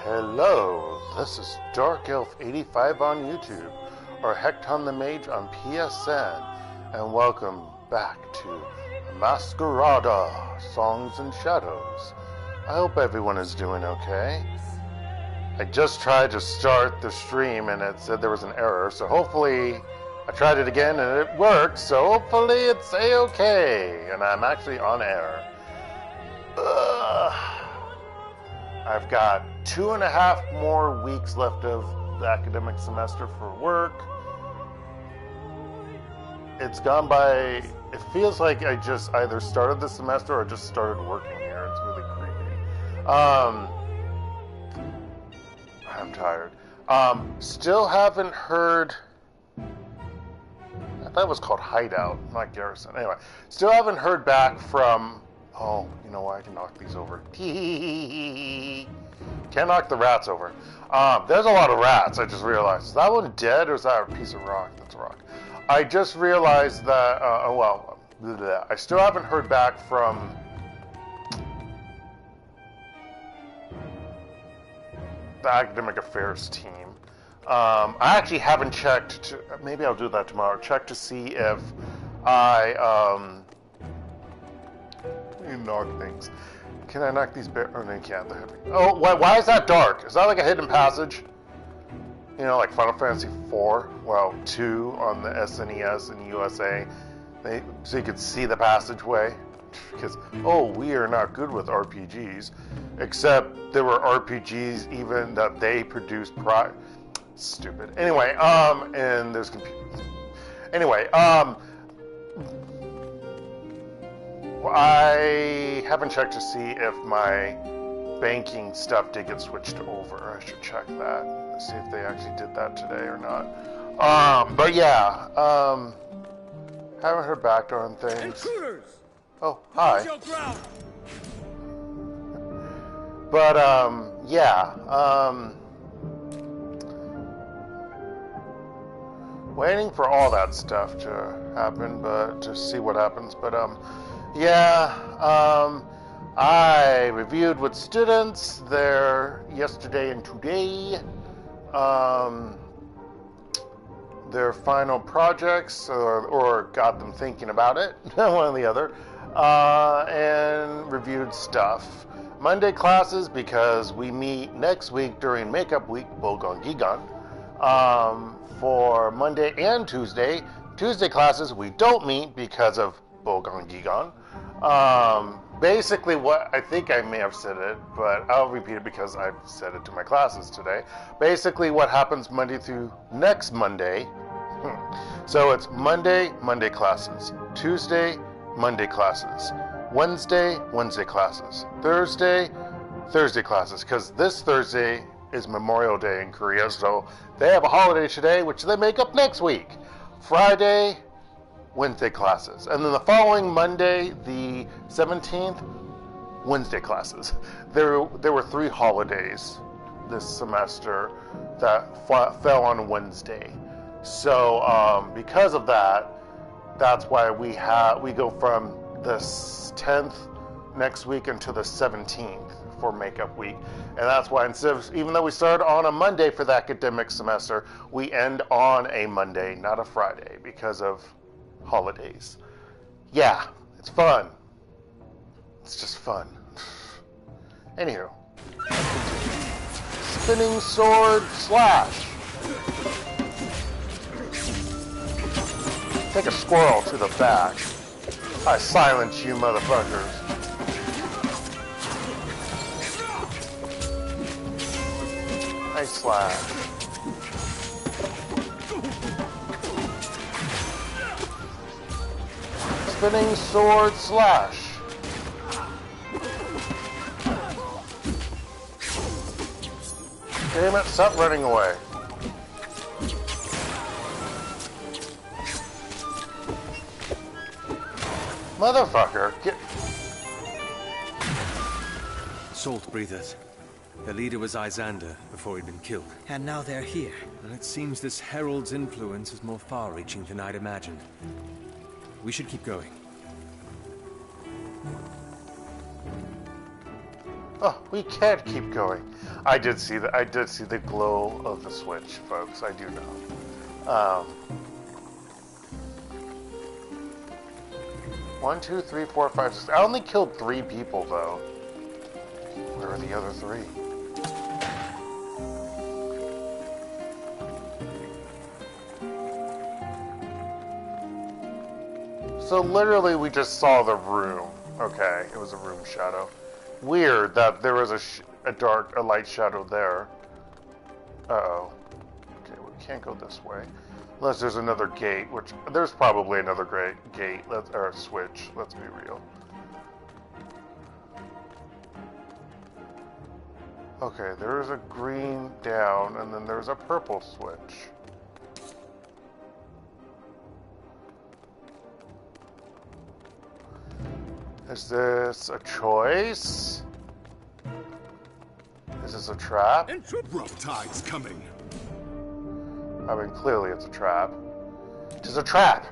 Hello, this is DarkElf85 on YouTube, or HektontheMage's on PSN, and welcome back to Masquerada, Songs and Shadows. I hope everyone is doing okay. I just tried to start the stream and it said there was an error, so hopefully I tried it again and it worked, so hopefully it's a-okay, and I'm actually on air. I've got 2.5 more weeks left of the academic semester for work. It's gone by, it feels like I just either started the semester or just started working here. It's really creepy. I'm tired. Still haven't heard, I thought it was called Hideout, not Garrison. Anyway, still haven't heard back from, oh, you know what, I can knock these over. Can't knock the rats over. There's a lot of rats, I just realized. Is that one dead or is that a piece of rock? That's a rock. I just realized that, I still haven't heard back from the academic affairs team. I actually haven't checked, maybe I'll do that tomorrow, check to see if I, you knock things. Can I knock these bears? Oh, no, you can't. They're heavy. Oh, why is that dark? Is that like a hidden passage? You know, like Final Fantasy 4? Well, 2 on the SNES and USA. So you could see the passageway. Because, oh, we are not good with RPGs. Except there were RPGs even that they produced prior. Stupid. Anyway, and there's computers. Anyway, I haven't checked to see if my banking stuff did get switched over. I should check that. See if they actually did that today or not. But yeah, haven't heard back on things. Intruders! Oh, hi. But yeah, waiting for all that stuff to happen, but to see what happens. But yeah, I reviewed with students there yesterday and today, their final projects, or got them thinking about it, one or the other, and reviewed stuff. Monday classes, because we meet next week during Makeup Week, Bogon Gigon, for Monday and Tuesday. Tuesday classes, we don't meet because of Bogon Gigon. Basically what, I think I may have said it, but I'll repeat it because I've said it to my classes today. Basically what happens Monday through next Monday. So it's Monday classes. Tuesday, Monday classes. Wednesday classes. Thursday classes. Because this Thursday is Memorial Day in Korea, so they have a holiday today, which they make up next week. Friday, Wednesday classes. And then the following Monday, the 17th, Wednesday classes. There were 3 holidays this semester that fell on Wednesday. So because of that, that's why we go from the 10th next week until the 17th for Makeup Week. And that's why instead of, even though we started on a Monday for the academic semester, we end on a Monday, not a Friday, because of holidays. Yeah, it's fun. It's just fun. Anywho. Spinning sword slash. Take a squirrel to the back. I silence you motherfuckers. Nice slash. Spinning sword slash. Damn it, stop running away. Motherfucker, get... Salt breathers. Their leader was Izander before he'd been killed. And now they're here. And it seems this herald's influence is more far-reaching than I'd imagined. We should keep going. Oh, we can't keep going. I did see the glow of the switch, folks. I do know. 1, 2, 3, 4, 5, 6. I only killed 3 people, though. Where are the other 3? So literally, we just saw the room. Okay, it was a room shadow. Weird that there was a light shadow there. Uh-oh. Okay, we can't go this way. Unless there's another gate, which there's probably another gate, or switch, let's be real. Okay, there's a green down, and then there's a purple switch. Is this a choice? Is this a trap? Rough tide's coming. I mean, clearly it's a trap. It is a trap!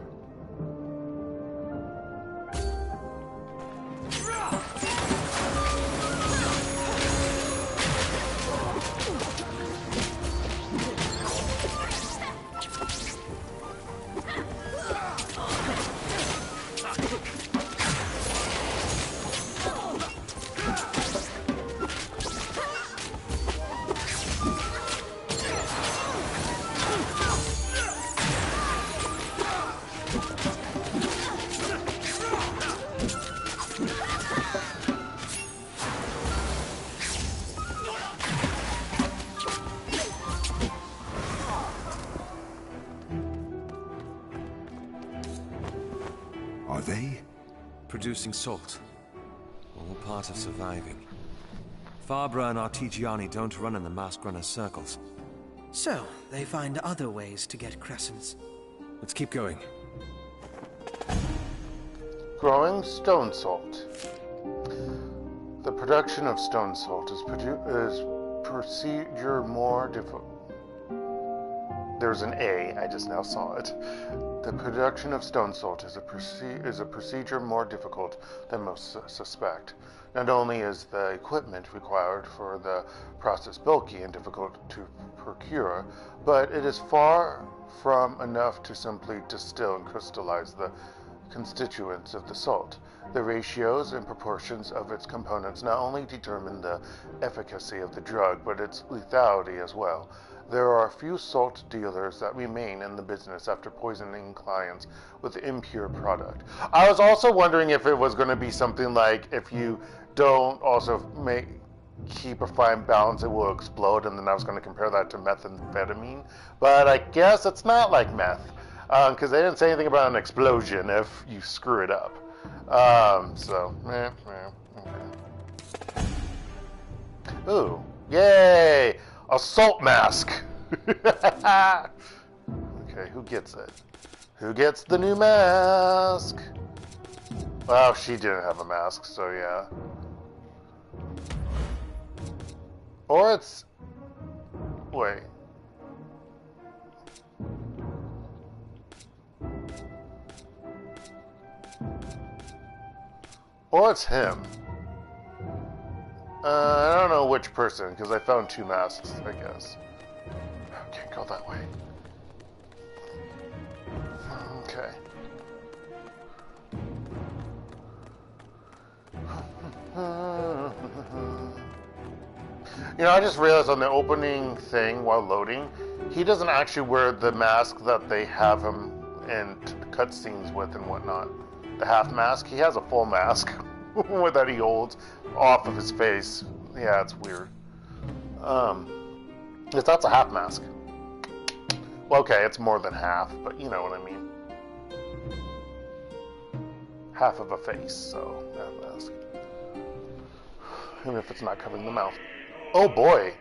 Are they? Producing salt. All part of surviving. Fabra and Artigiani don't run in the mask runner circles. So, they find other ways to get crescents. Let's keep going. Growing stone salt. The production of stone salt is procedure more difficult. There's an A, I just now saw it. The production of stone salt is a procedure more difficult than most suspect. Not only is the equipment required for the process bulky and difficult to procure, but it is far from enough to simply distill and crystallize the constituents of the salt. The ratios and proportions of its components not only determine the efficacy of the drug, but its lethality as well. There are a few salt dealers that remain in the business after poisoning clients with impure product. I was also wondering if it was going to be something like, if you don't also keep a fine balance, it will explode, and then I was going to compare that to methamphetamine. But I guess it's not like meth, because they didn't say anything about an explosion if you screw it up. Okay. Ooh, yay! A salt mask! Okay, who gets it? Who gets the new mask? Well, she didn't have a mask, so yeah. Or it's... Wait. Or it's him. I don't know which person, because I found 2 masks, I guess. Can't go that way. Okay. You know, I just realized on the opening thing while loading, he doesn't actually wear the mask that they have him in cutscenes with and whatnot. The half mask, he has a full mask that he holds off of his face. Yeah, it's weird. Because that's a half mask. Well, okay, it's more than half, but you know what I mean. Half of a face, so half mask. Even if it's not covering the mouth. Oh boy!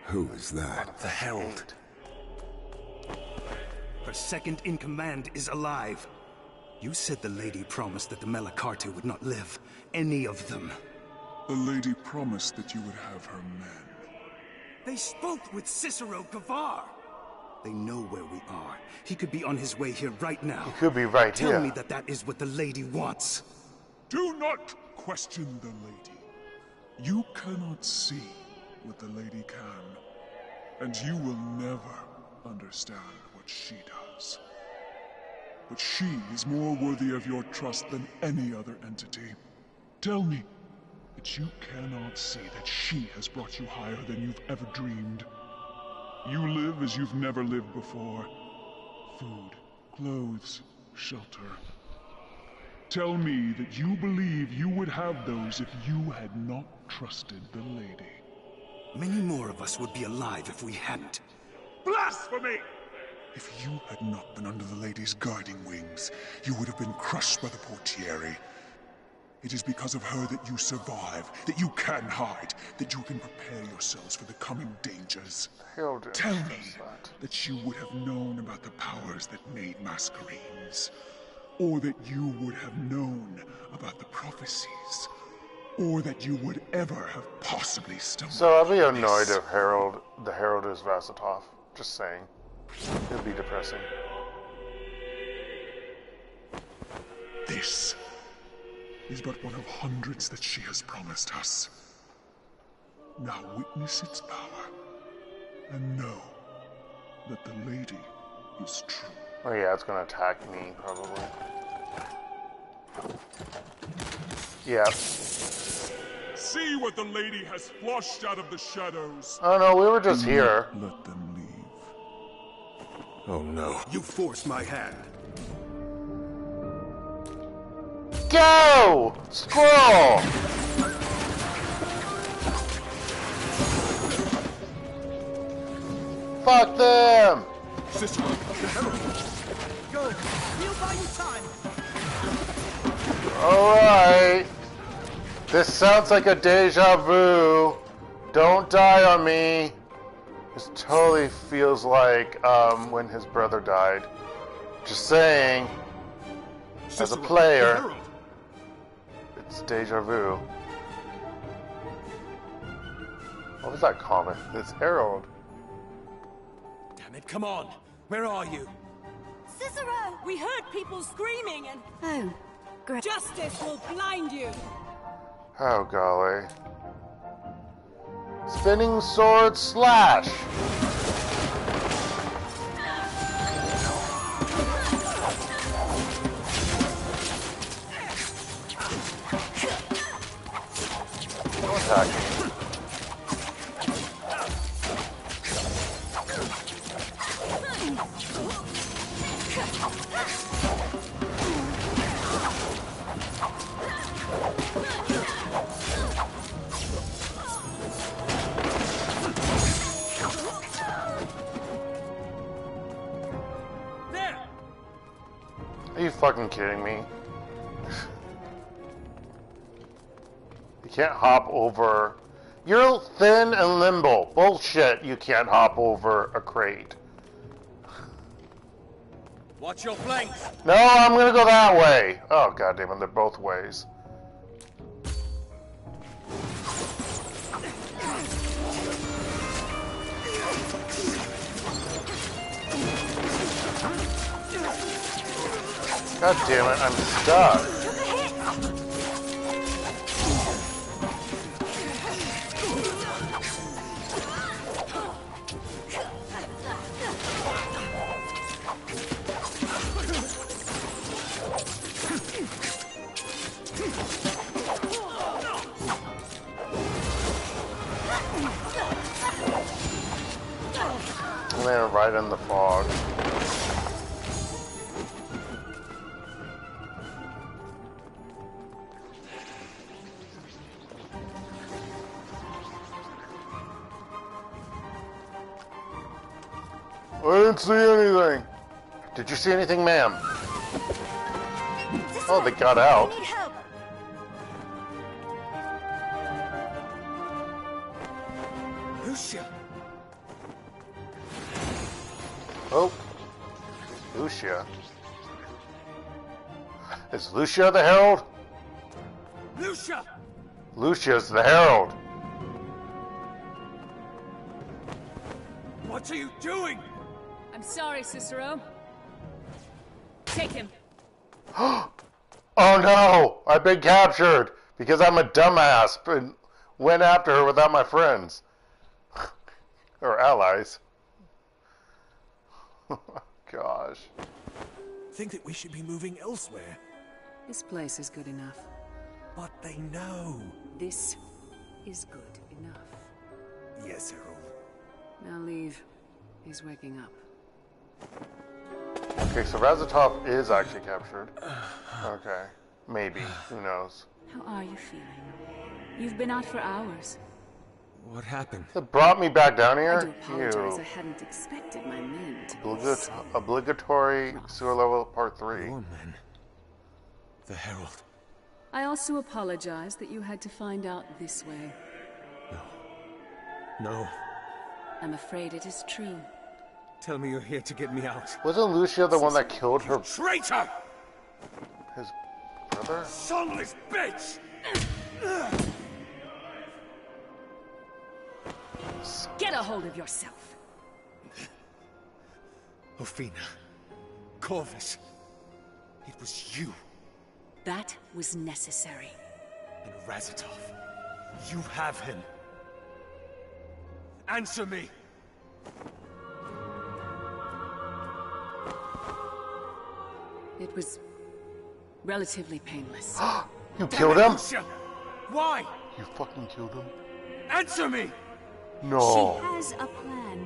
Who is that? The Herald. Her second in command is alive. You said the lady promised that the Melacarte would not live. Any of them. The lady promised that you would have her men. They spoke with Cicero Gavar. They know where we are. He could be on his way here right now. He could be right here. Tell me that that is what the lady wants. Do not question the lady. You cannot see what the lady can, and you will never understand what she does. But she is more worthy of your trust than any other entity. Tell me that you cannot see that she has brought you higher than you've ever dreamed. You live as you've never lived before. Food, clothes, shelter. Tell me that you believe you would have those if you had not trusted the lady. Many more of us would be alive if we hadn't. Blasphemy! If you had not been under the lady's guarding wings, you would have been crushed by the portiere. It is because of her that you survive, that you can hide, that you can prepare yourselves for the coming dangers. Tell me that you would have known about the powers that made Mascherines, or that you would have known about the prophecies, or that you would ever have possibly stumbled. So I'll be annoyed if the Herald is Razitof. Just saying. It'd be depressing. This is but one of hundreds that she has promised us. Now witness its power, and know that the lady is true. Oh yeah, it's gonna attack me, probably. Yeah. See what the lady has flushed out of the shadows. Oh no, we were just here. Let them leave. Oh no. You forced my hand. Go! Scroll! Fuck them! Cicero, the Herald. Go! We'll buy you time! Alright. This sounds like a deja vu. Don't die on me. This totally feels like when his brother died. Just saying. As a Cicero, the player, Herald. it's deja vu. What was that comment? It's Herald. Damn it, come on. Where are you? Cicero! We heard people screaming and... Oh, great. Justice will blind you! Oh golly. Spinning sword slash! Don't attack me. There! Are you fucking kidding me? You can't hop over. You're thin and limbo. Bullshit, you can't hop over a crate. Watch your flanks. No, I'm gonna go that way. Oh goddammit, they're both ways. God damn it, I'm stuck. Landed right in the fog. I didn't see anything. Did you see anything, ma'am? Oh, they got out. I need help. Lucia. Oh. Lucia. Is Lucia the Herald? Lucia! Lucia's the Herald. What are you doing? I'm sorry, Cicero. Take him. Oh no! I've been captured because I'm a dumbass and went after her without my friends. Or allies. Gosh. Think that we should be moving elsewhere. This place is good enough. But they know. This is good enough. Yes, Herald. Now leave. He's waking up. Okay, so Razitof is actually captured. Okay. Maybe. Who knows? How are you feeling? You've been out for hours. What happened? It brought me back down I here? do apologize. I hadn't expected my men to be so Obligatory rough. sewer level part 3. Your men. The Herald. I also apologize that you had to find out this way. No. I'm afraid it is true. Tell me you're here to get me out. Wasn't Lucia the one that killed her, Traitor! his brother? Sonless bitch! Get a hold of yourself. Ophina. Corvus. It was you. That was necessary. And Razitof. You have him. Answer me! It was relatively painless. You killed him? Lucia! Why? You fucking killed him? Answer me! No. She has a plan.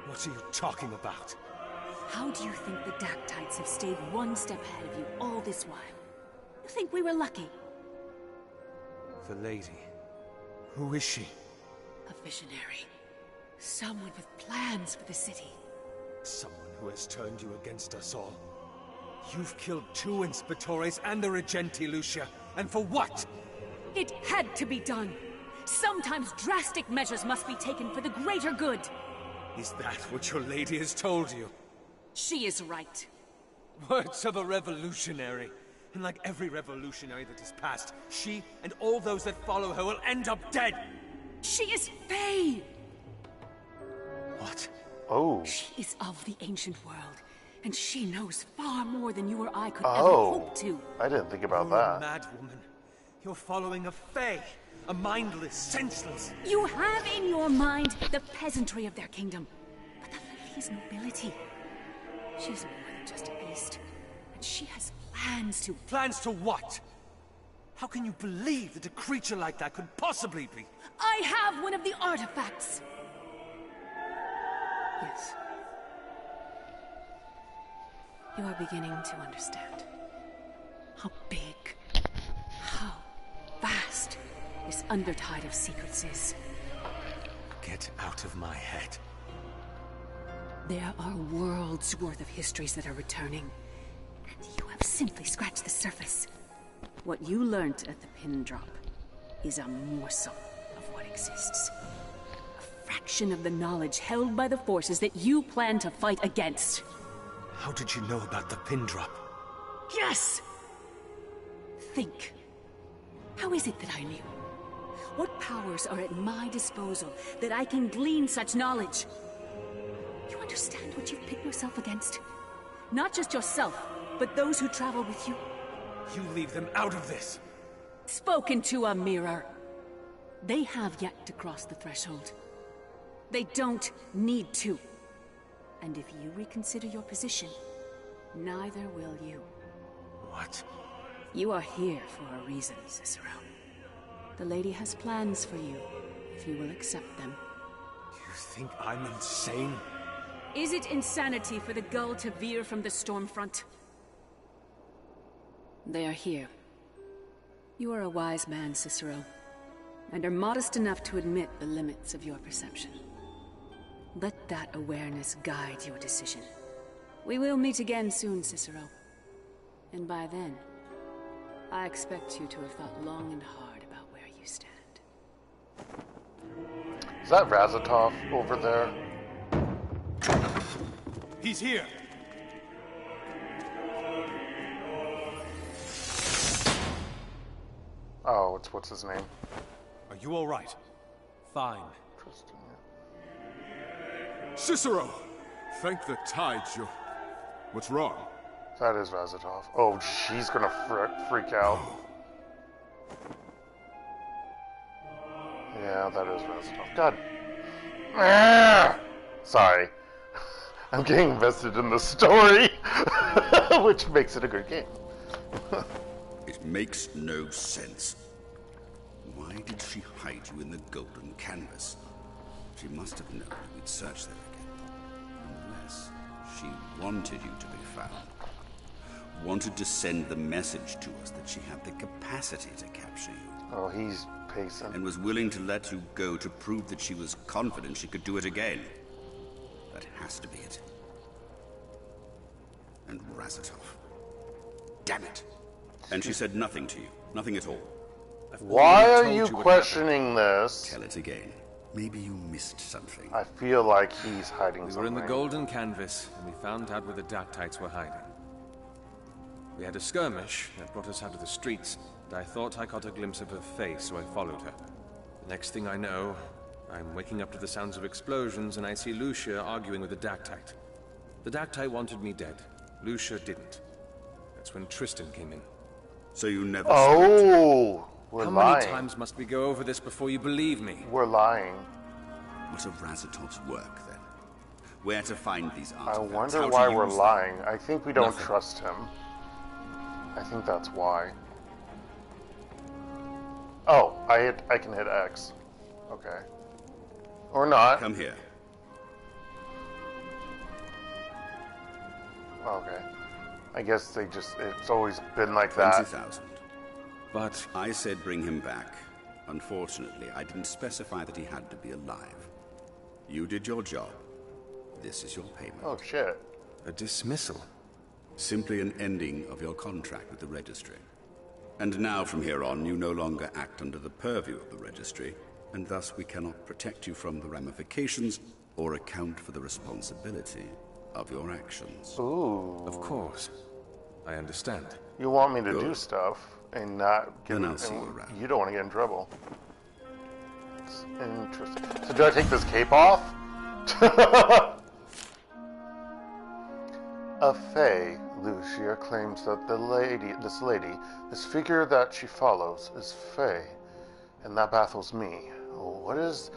What are you talking about? How do you think the Dactytes have stayed one step ahead of you all this while? You think we were lucky? The lady. Who is she? A visionary. Someone with plans for the city. Someone who has turned you against us all. You've killed 2 Inspectores and the Regenti, Lucia. And for what? It had to be done. Sometimes drastic measures must be taken for the greater good. Is that what your lady has told you? She is right. Words of a revolutionary. And like every revolutionary that has passed, she and all those that follow her will end up dead. She is Fae. What? Oh. She is of the ancient world. And she knows far more than you or I could ever Oh. hope to. I didn't think about You're a that. mad woman. You're following a Fae. A mindless, senseless... You have in your mind the peasantry of their kingdom. But the Fae's nobility. She's more than just a beast. And she has plans to... Plans to what? How can you believe that a creature like that could possibly be? I have one of the artifacts. Yes. You are beginning to understand how big, how vast this undertide of secrets is. Get out of my head. There are worlds worth of histories that are returning, and you have simply scratched the surface. What you learnt at the pin drop is a morsel of what exists. A fraction of the knowledge held by the forces that you plan to fight against. How did you know about the pin drop? Yes! Think. How is it that I knew? What powers are at my disposal that I can glean such knowledge? You understand what you've pit yourself against? Not just yourself, but those who travel with you. You leave them out of this. Spoken to a mirror. They have yet to cross the threshold. They don't need to. And if you reconsider your position, neither will you. What? You are here for a reason, Cicero. The lady has plans for you, if you will accept them. You think I'm insane? Is it insanity for the gull to veer from the storm front? They are here. You are a wise man, Cicero, and are modest enough to admit the limits of your perception. Let that awareness guide your decision. We will meet again soon, Cicero. And by then, I expect you to have thought long and hard about where you stand. Is that Razitof over there? He's here! Oh, what's his name? Are you all right? Fine. Interesting. Cicero! Thank the tides, you... What's wrong? That is Razitof. Oh, she's gonna freak out. Yeah, that is Razitof. God. Ah! Sorry. I'm getting invested in the story, which makes it a good game. It makes no sense. Why did she hide you in the golden canvas? She must have known we'd search there again. Unless she wanted you to be found. Wanted to send the message to us that she had the capacity to capture you. Oh, he's pacing. And was willing to let you go to prove that she was confident she could do it again. That has to be it. And Razitof. Damn it. And she said nothing to you. Nothing at all. Why are you questioning this? Tell it again. Maybe you missed something. I feel like he's hiding something. We were in the golden canvas, and we found out where the Darktites were hiding. We had a skirmish that brought us out of the streets, and I thought I caught a glimpse of her face, so I followed her. The next thing I know, I'm waking up to the sounds of explosions, and I see Lucia arguing with the Darktite. The Darktite wanted me dead. Lucia didn't. That's when Tristan came in. So you never... Oh, we're How lying. many times must we go over this before you believe me? We're lying. What of Razitof's work, then? Where to find these I artifacts? wonder How to why use we're them? lying. I think we don't Nothing. trust him. I think that's why. Oh, I can hit X. Okay. Or not. Come here. Okay. I guess they just, it's always been like that. 20,000. But I said bring him back. Unfortunately, I didn't specify that he had to be alive. You did your job. This is your payment. Oh shit. a dismissal. Simply an ending of your contract with the registry. And now from here on, you no longer act under the purview of the registry, and thus we cannot protect you from the ramifications or account for the responsibility of your actions. Ooh. Of course. I understand. You want me to do Good. stuff and not get Then I'll see you around. You don't want to get in trouble. It's interesting. So do I take this cape off? A fae, Lucia claims that this figure that she follows is fae, and that baffles me. What is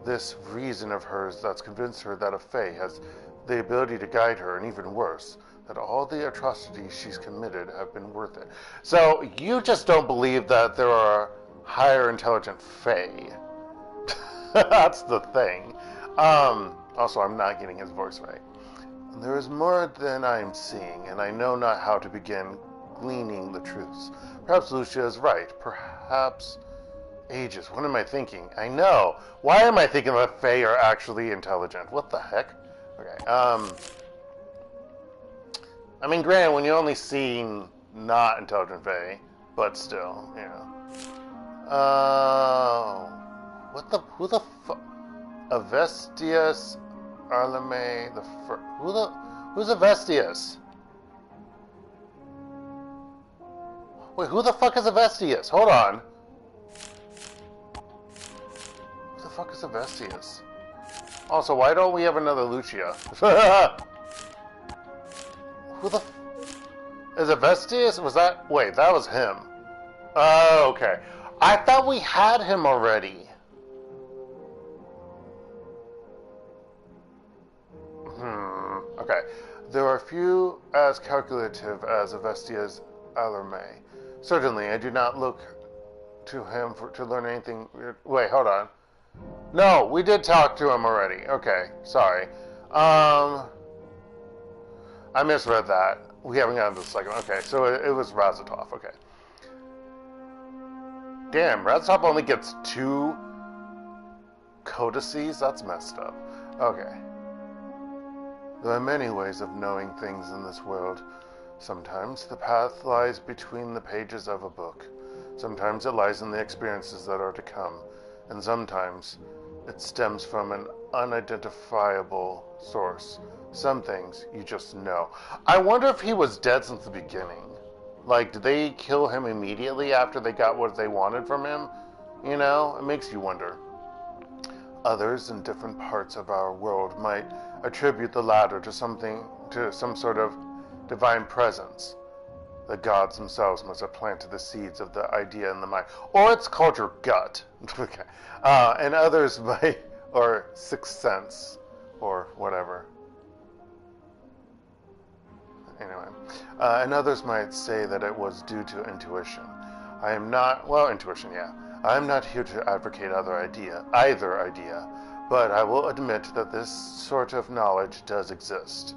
this reason of hers that's convinced her that a fae has the ability to guide her, and even worse, that all the atrocities she's committed have been worth it? So you just don't believe that there are higher intelligent fae. That's the thing. Also, I'm not getting his voice right. There is more than I am seeing, and I know not how to begin gleaning the truths. Perhaps Lucia is right. Perhaps ages. What am I thinking? I know. Why am I thinking that fae are actually intelligent? What the heck? Okay. I mean, granted, when you only see not intelligent fae, but still, you know. Who the fuck? Avestius Arleme the first. Who's Avestius? Wait, who the fuck is Avestius? Hold on. Who the fuck is Avestius? Also, why don't we have another Lucia? Who the is Avestius? Was that? Wait, that was him. Oh, okay. I thought we had him already. Okay. There are few as calculative as Avestius Alarme. Certainly, I do not look to him to learn anything. Wait, hold on. No, we did talk to him already. Okay, sorry. I misread that. We haven't gotten to the second. Okay, so it was Razitof. Okay. Damn, Razitof only gets 2 codices? That's messed up. Okay. There are many ways of knowing things in this world. Sometimes the path lies between the pages of a book. Sometimes it lies in the experiences that are to come. And sometimes it stems from an unidentifiable source. Some things you just know. I wonder if he was dead since the beginning. Like, did they kill him immediately after they got what they wanted from him? You know, it makes you wonder. Others in different parts of our world might attribute the latter to some sort of divine presence. The gods themselves must have planted the seeds of the idea in the mind. Or it's called your gut. Okay. And others might, or sixth sense, or whatever. Anyway. And others might say that it was due to intuition. I am not, well, intuition, yeah. I am not here to advocate either idea, but I will admit that this sort of knowledge does exist.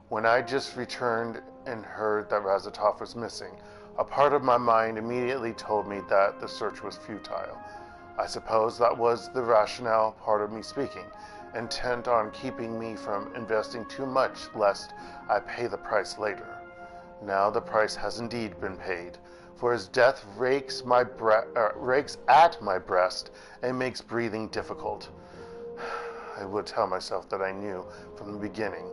When I just returned and heard that Razitof was missing, a part of my mind immediately told me that the search was futile. I suppose that was the rationale part of me speaking, intent on keeping me from investing too much lest I pay the price later. Now the price has indeed been paid, for his death rakes at my breast and makes breathing difficult. I would tell myself that I knew from the beginning.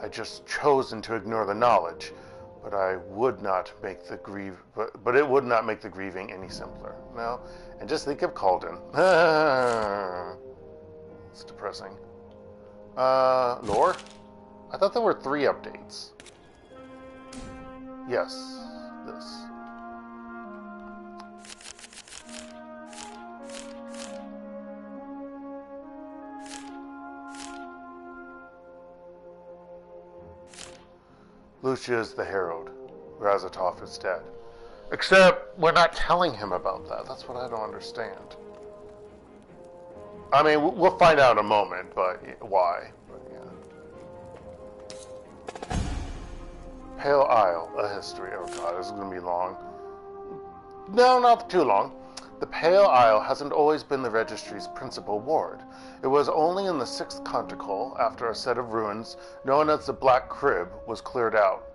I just chosen to ignore the knowledge, but it would not make the grieving any simpler. No, and just think of Calden. It's depressing. Lore? I thought there were 3 updates. Yes, this. Lucius the Herald. Razitof is dead. Except we're not telling him about that. That's what I don't understand. I mean, we'll find out in a moment, but why? But, yeah. Pale Isle, a history. Oh god, this is going to be long. No, not too long. The Pale Isle hasn't always been the Registry's principal ward. It was only in the 6th Canticle, after a set of ruins known as the Black Crib was cleared out.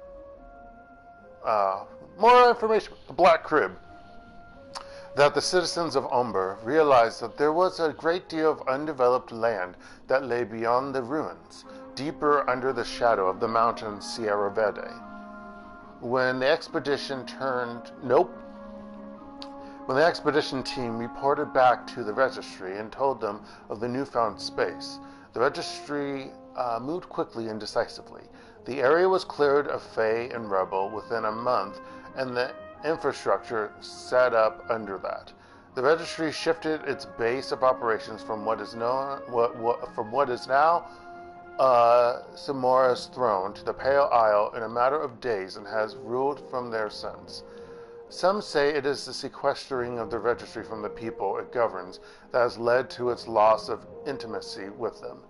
More information. The Black Crib. That the citizens of Ombre realized that there was a great deal of undeveloped land that lay beyond the ruins, deeper under the shadow of the mountain Sierra Verde. When the expedition team reported back to the Registry and told them of the newfound space, the Registry moved quickly and decisively. The area was cleared of Fae and Rebel within a month, and the infrastructure set up under that. The Registry shifted its base of operations from what is now Samora's throne to the Pale Isle in a matter of days and has ruled from there since. Some say it is the sequestering of the Registry from the people it governs that has led to its loss of intimacy with them.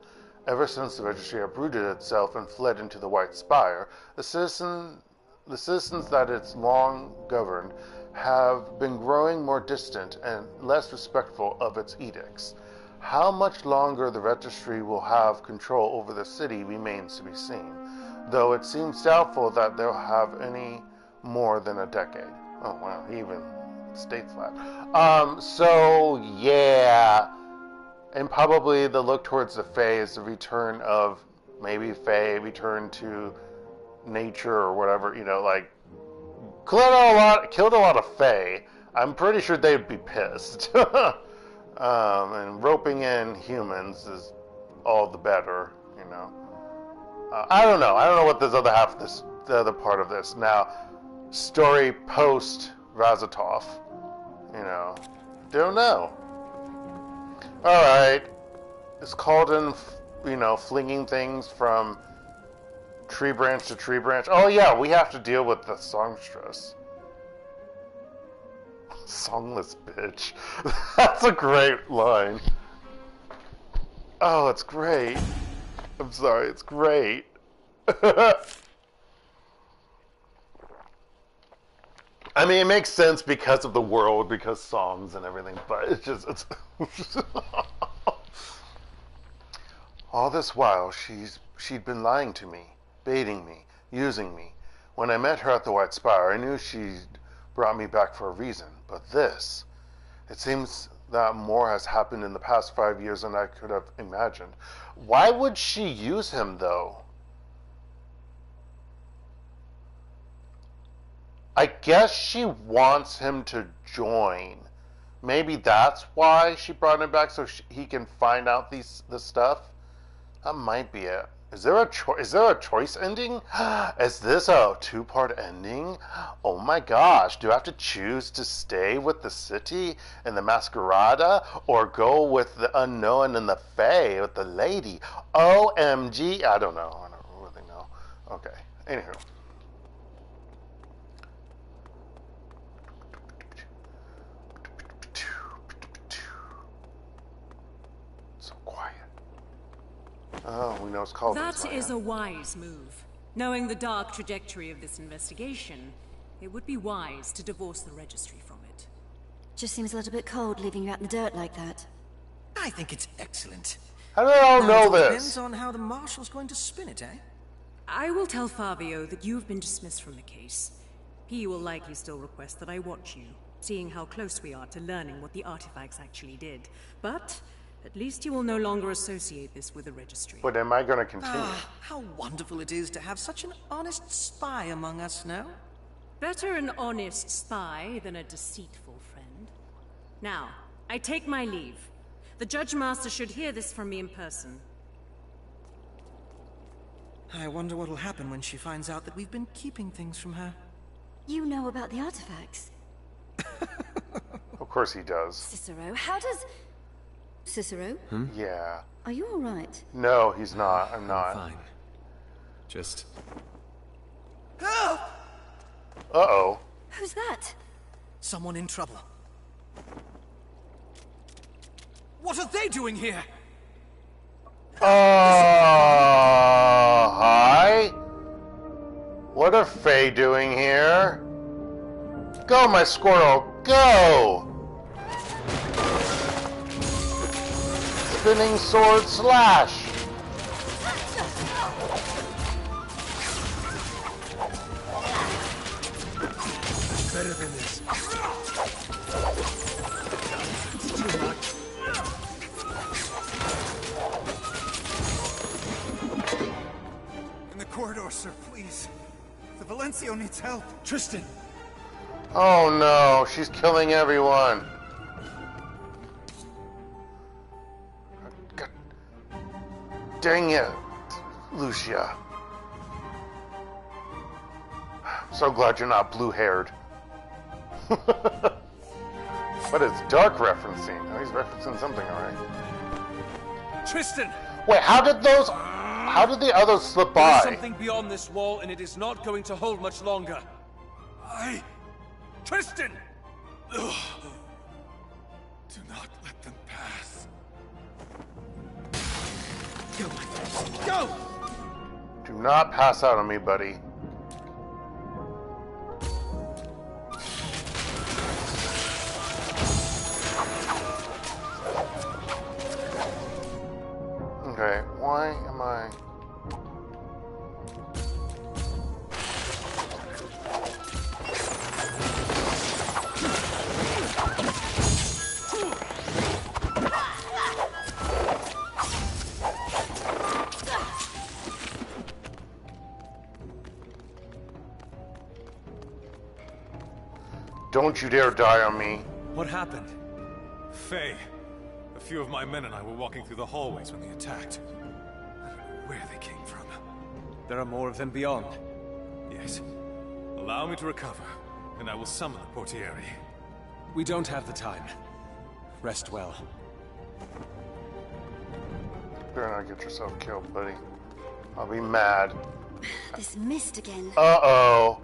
Ever since the Registry uprooted itself and fled into the White Spire, the citizens that it's long governed have been growing more distant and less respectful of its edicts. How much longer the Registry will have control over the city remains to be seen, though it seems doubtful that they'll have any more than a decade. Oh wow, he even states that. So yeah, and probably the look towards the Fae is the return of maybe Fae, return to nature or whatever, like killed a lot of Fae. I'm pretty sure they'd be pissed. And roping in humans is all the better, I don't know. I don't know what this other half of this, the other part of this. Now, story post Razitof, don't know. Alright. It's Calden, flinging things from tree branch to tree branch. Oh yeah, we have to deal with the songstress. Songless bitch. That's a great line. Oh, it's great. I'm sorry, it's great. I mean, it makes sense because of the world, because songs and everything, but it's all this while, she'd been lying to me, baiting me, using me. When I met her at the White Spire, I knew she'd brought me back for a reason. But this, it seems that more has happened in the past 5 years than I could have imagined. Why would she use him, though? I guess she wants him to join. Maybe that's why she brought him back, so he can find out this stuff. That might be it. Is there a choice ending? Is this a two-part ending? Oh my gosh! Do I have to choose to stay with the city and the Masquerada, or go with the unknown and the Fae with the lady? OMG! I don't know. I don't really know. Okay. Anywho. So quiet. Oh, we know it's called. That is a wise move. Knowing the dark trajectory of this investigation, it would be wise to divorce the registry from it. Just seems a little bit cold leaving you out in the dirt like that. I think it's excellent. How do they all know It this? depends on how the marshal's going to spin it, eh? I will tell Fabio that you've been dismissed from the case. He will likely still request that I watch you, seeing how close we are to learning what the artifacts actually did. But at least you will no longer associate this with the registry. But am I going to continue? Ah, how wonderful it is to have such an honest spy among us now. Better an honest spy than a deceitful friend. Now, I take my leave. The Judge Master should hear this from me in person. I wonder what will happen when she finds out that we've been keeping things from her. You know about the artifacts. Of course he does. Cicero, how does... Cicero? Yeah. Are you alright? No, he's not. I'm not. Fine. Just... Uh-oh. Who's that? Someone in trouble. What are they doing here? Hi? What are Faye doing here? Go, my squirrel, go! Spinning sword slash! Better than this. In the corridor, sir, please. The Valencio needs help. Tristan! Oh no, she's killing everyone. God. Dang it, Lucia. I'm so glad you're not blue-haired. But it's Dark referencing. Oh, he's referencing something, alright. Tristan! Wait, how did the others slip by? There's something beyond this wall, and it is not going to hold much longer. Tristan! Do not let them pass. Go, my friends, go! Do not pass out on me, buddy. Okay, why am I... Don't you dare die on me. What happened? Faye, a few of my men and I were walking through the hallways when they attacked. I don't know where they came from. There are more of them beyond. Yes. Allow me to recover, and I will summon the portiere. We don't have the time. Rest well. Better not get yourself killed, buddy. I'll be mad. This mist again. Uh-oh.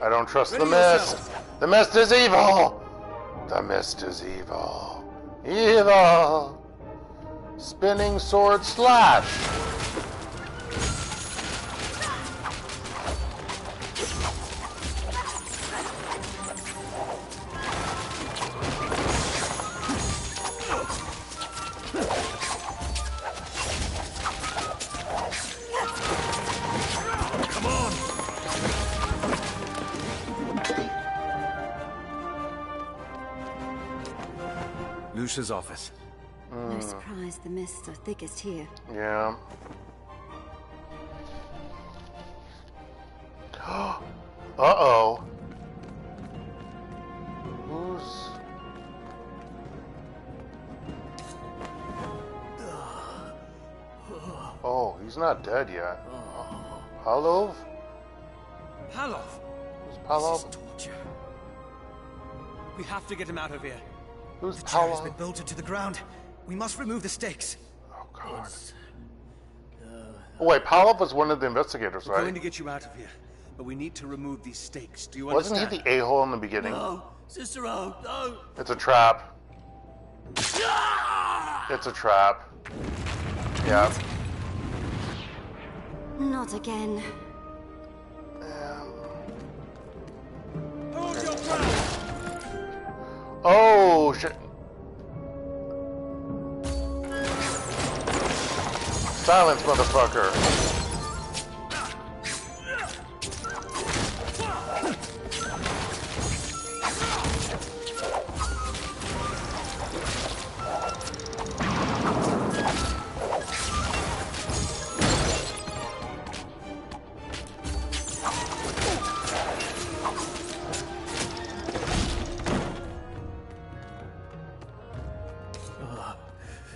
I don't trust the mist. The mist is evil. The mist is evil. Evil. Spinning sword slash. Lucia's office. No surprise the mists are thickest here. Yeah. Uh-oh. He's not dead yet. Palov? Palov! Who's Palov? This is torture. We have to get him out of here. Who's The chair has Palov? been bolted to the ground. We must remove the stakes. Oh, God. Oh, wait, Palov was one of the investigators, We're going right? to get you out of here, but we need to remove these stakes. Do you Wasn't understand? he the a-hole in the beginning? No, Cicero, no. It's a trap. It's a trap. Yeah. Not again. Hold your ground! Oh, shit. Silence, motherfucker.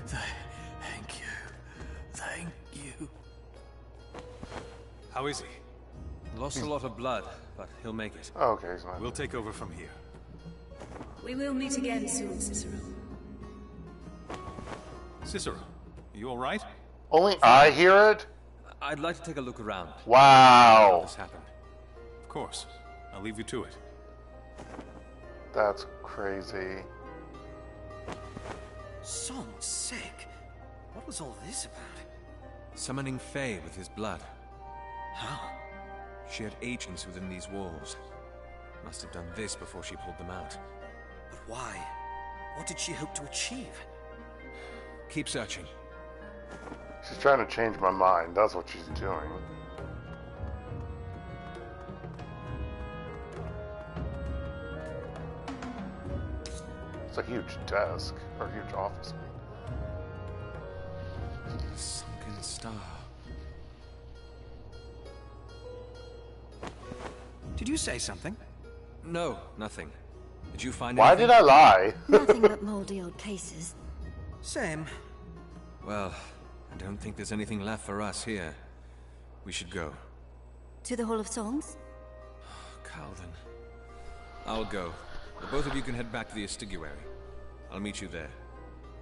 Thank you. Thank you. How is he? Lost a lot of blood, but he'll make it. Okay, he's not. We'll take over from here. We will meet again soon, Cicero. Cicero, you all right? Only I hear it? I'd like to take a look around. How Wow. this happened. Of course. I'll leave you to it. That's crazy. Song's sick. What was all this about? Summoning Fae with his blood. How? She had agents within these walls. Must have done this before she pulled them out. But why? What did she hope to achieve? Keep searching. She's trying to change my mind. That's what she's doing. It's a huge desk, or huge office. Sunken star. Did you say something? No, nothing. Did you find Why anything? did I lie? Nothing but moldy old cases. Same. Well, I don't think there's anything left for us here. We should go. To the Hall of Songs? Calden. I'll go. The both of you can head back to the Estiguary. I'll meet you there.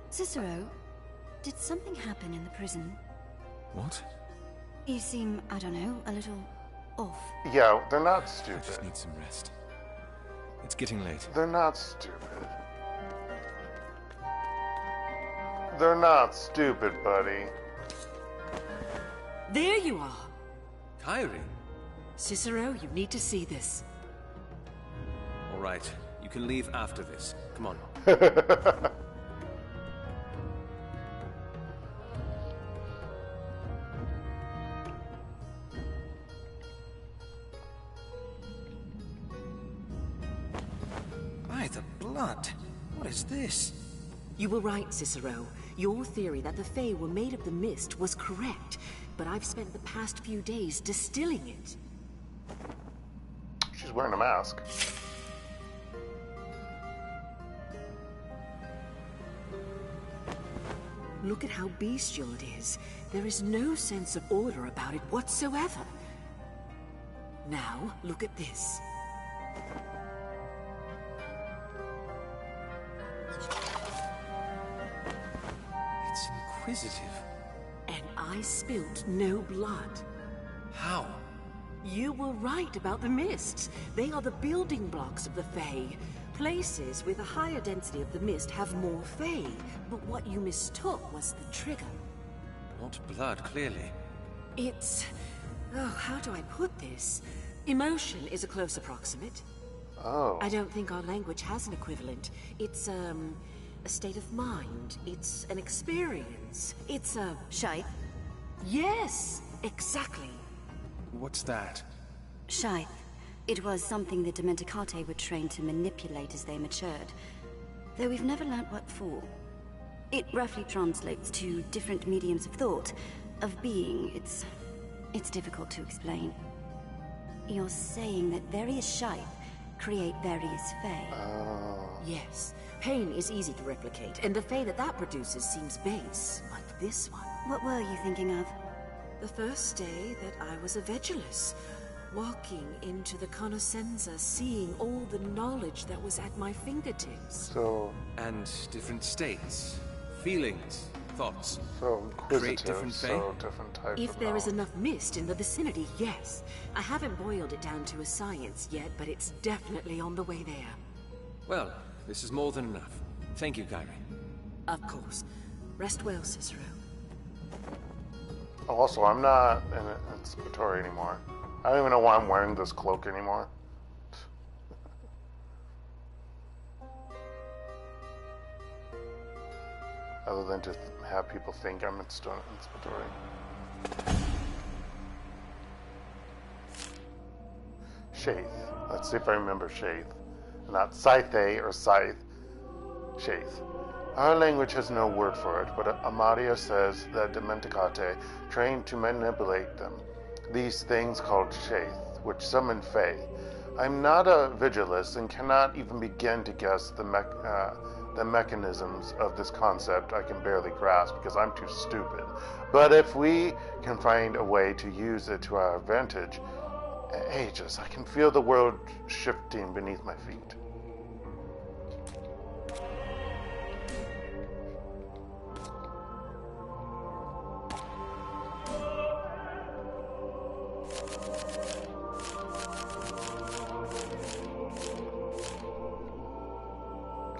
Cicero, did something happen in the prison? What? You seem, I don't know, a little off. Yeah, they're not I just stupid. need some rest. It's getting late. They're not stupid. They're not stupid, buddy. There you are. Kyrie? Cicero, you need to see this. All right. You can leave after this. Come on. By the blood. What is this? You were right, Cicero. Your theory that the Fae were made of the mist was correct, but I've spent the past few days distilling it. She's wearing a mask. Look at how bestial it is. There is no sense of order about it whatsoever. Now, look at this. It's inquisitive. And I spilt no blood. How? You were right about the mists. They are the building blocks of the Fae. Places with a higher density of the mist have more Fae, but what you mistook was the trigger. Not blood, clearly. It's... oh, how do I put this? Emotion is a close approximate. Oh. I don't think our language has an equivalent. It's, a state of mind. It's an experience. It's a... Shythe? Yes, exactly. What's that? Shythe. It was something the Dementicate were trained to manipulate as they matured. Though we've never learnt what for. It roughly translates to different mediums of thought, of being. It's difficult to explain. You're saying that various Shythe create various Fae. Yes. Pain is easy to replicate, and the Fae that produces seems base, like this one. What were you thinking of? The first day that I was a Vigilus, walking into the Conoscenza, seeing all the knowledge that was at my fingertips. And different states, feelings, thoughts. So create different fate. Different type If of there is knowledge. enough mist in the vicinity, yes. I haven't boiled it down to a science yet, but it's definitely on the way there. Well, this is more than enough. Thank you, Kyrie. Of course. Rest well, Cicero. Also, I'm not in Inspectory anymore. I don't even know why I'm wearing this cloak anymore. Other than to have people think I'm Inspectory. Shaith. Let's see if I remember Shaith. Not Scythe or Scythe. Shaith. Our language has no word for it, but Amadia says that Dementicate trained to manipulate them. These things called Shaith, which summon Fae. I'm not a Vigilus and cannot even begin to guess the mechanisms of this concept. I can barely grasp because I'm too stupid. But if we can find a way to use it to our advantage, ages, I can feel the world shifting beneath my feet.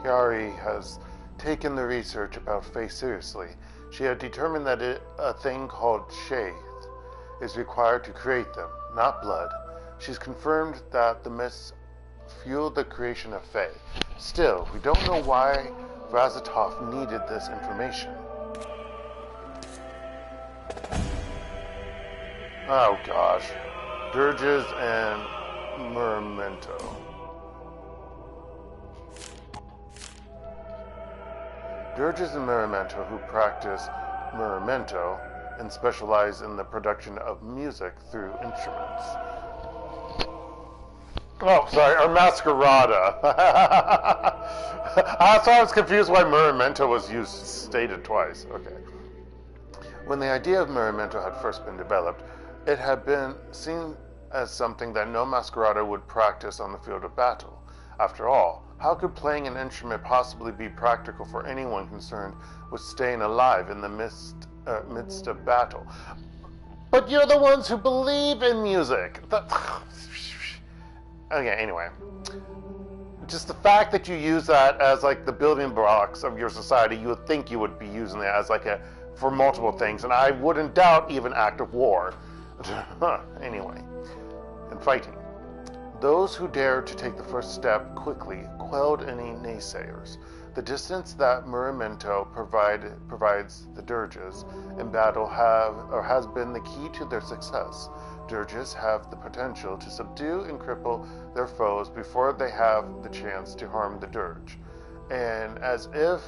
Chiari has taken the research about Fae seriously. She had determined that a thing called Shaith is required to create them, not blood. She's confirmed that the mists fuel the creation of Fae. Still, we don't know why Razitof needed this information. Oh gosh. Dirges and Mermento. Dirges and Mermento, who practice Mermento and specialize in the production of music through instruments. Oh, sorry, or Masquerada. So I was confused why Mermento was stated twice. Okay. When the idea of Mermento had first been developed, it had been seen as something that no Masquerada would practice on the field of battle. After all, how could playing an instrument possibly be practical for anyone concerned with staying alive in the midst of battle? But you're the ones who believe in music. Okay, anyway. Just the fact that you use that as like the building blocks of your society, you would think you would be using that as like for multiple things, and I wouldn't doubt even active war. Anyway, and fighting. Those who dared to take the first step quickly quelled any naysayers. The distance that Mermento provides the dirges in battle has been the key to their success. Dirges have the potential to subdue and cripple their foes before they have the chance to harm the dirge. And as if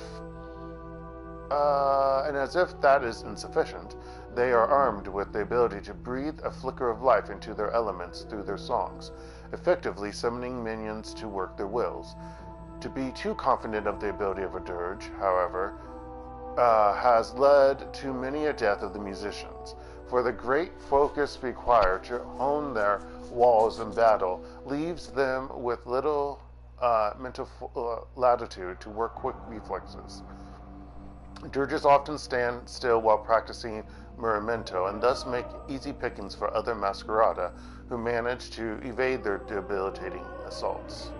that is insufficient, they are armed with the ability to breathe a flicker of life into their elements through their songs, effectively summoning minions to work their wills. To be too confident of the ability of a dirge, however, has led to many a death of the musicians, for the great focus required to hone their walls in battle leaves them with little mental latitude to work quick reflexes. Dirges often stand still while practicing Mermento, and thus make easy pickings for other Masquerada who manage to evade their debilitating assaults.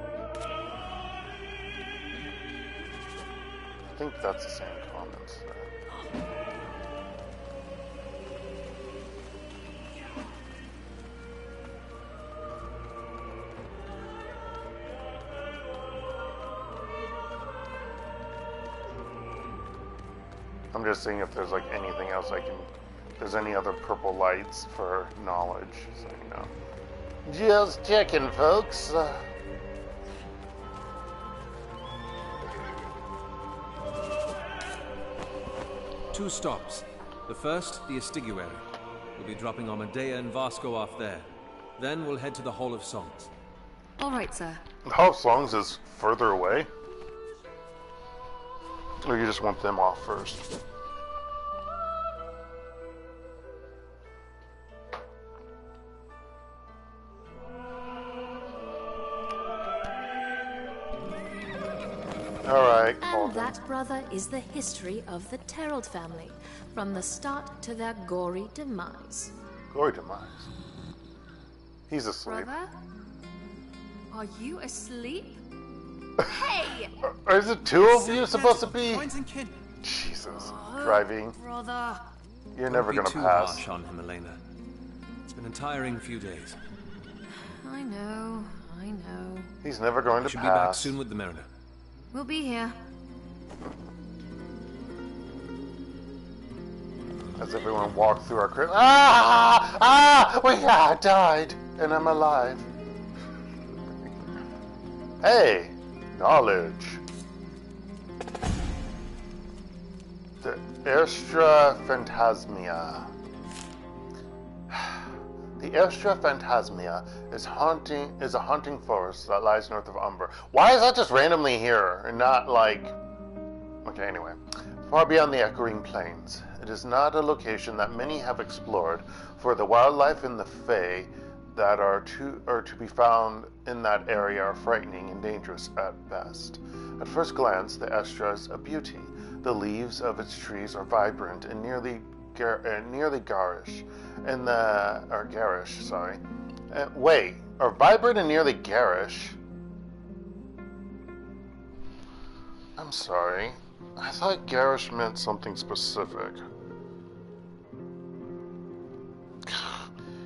I think that's the same comments there. I'm just seeing if there's like anything else if there's any other purple lights for knowledge, so you know. Just checking, folks. 2 stops. The first, the Estiguary. We'll be dropping Armadea and Vasco off there. Then we'll head to the Hall of Songs. All right, sir. The Hall of Songs is further away? Or you just want them off first? Alright, And that, brother, is the history of the Terrald family, from the start to their gory demise. Gory demise? He's asleep. Brother? Are you asleep? Hey! Or is it two of you supposed to be? Kin. Jesus. Driving. Brother. You're never Don't gonna be too pass. harsh on him, Elena. It's been a tiring few days. I know. He's never going to Should be back pass. soon with the Mariner. We'll be here. As everyone walked through our crib. I died, and I'm alive. Hey, knowledge. The Erstra Phantasmia. The Erstra Phantasmia is a haunting forest that lies north of Umber. Why is that just randomly here and not like... Okay, anyway. Far beyond the echoing plains. It is not a location that many have explored, for the wildlife in the Fae that are to be found in that area are frightening and dangerous at best. At first glance, the Estra is a beauty. The leaves of its trees are vibrant and nearly garish, are vibrant and nearly garish? I'm sorry. I thought garish meant something specific.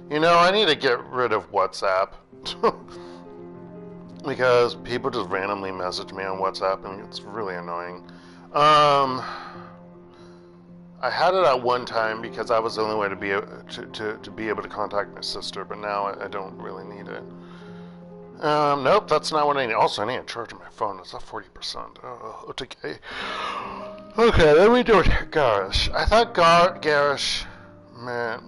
You know, I need to get rid of WhatsApp. Because people just randomly message me on WhatsApp and it's really annoying. I had it at one time because that was the only way to be able to contact my sister, but now I don't really need it. Nope, that's not what I need. Also, I need to charge my phone. It's at 40%. Oh, okay. Okay, then we do it. Garish. I thought garish meant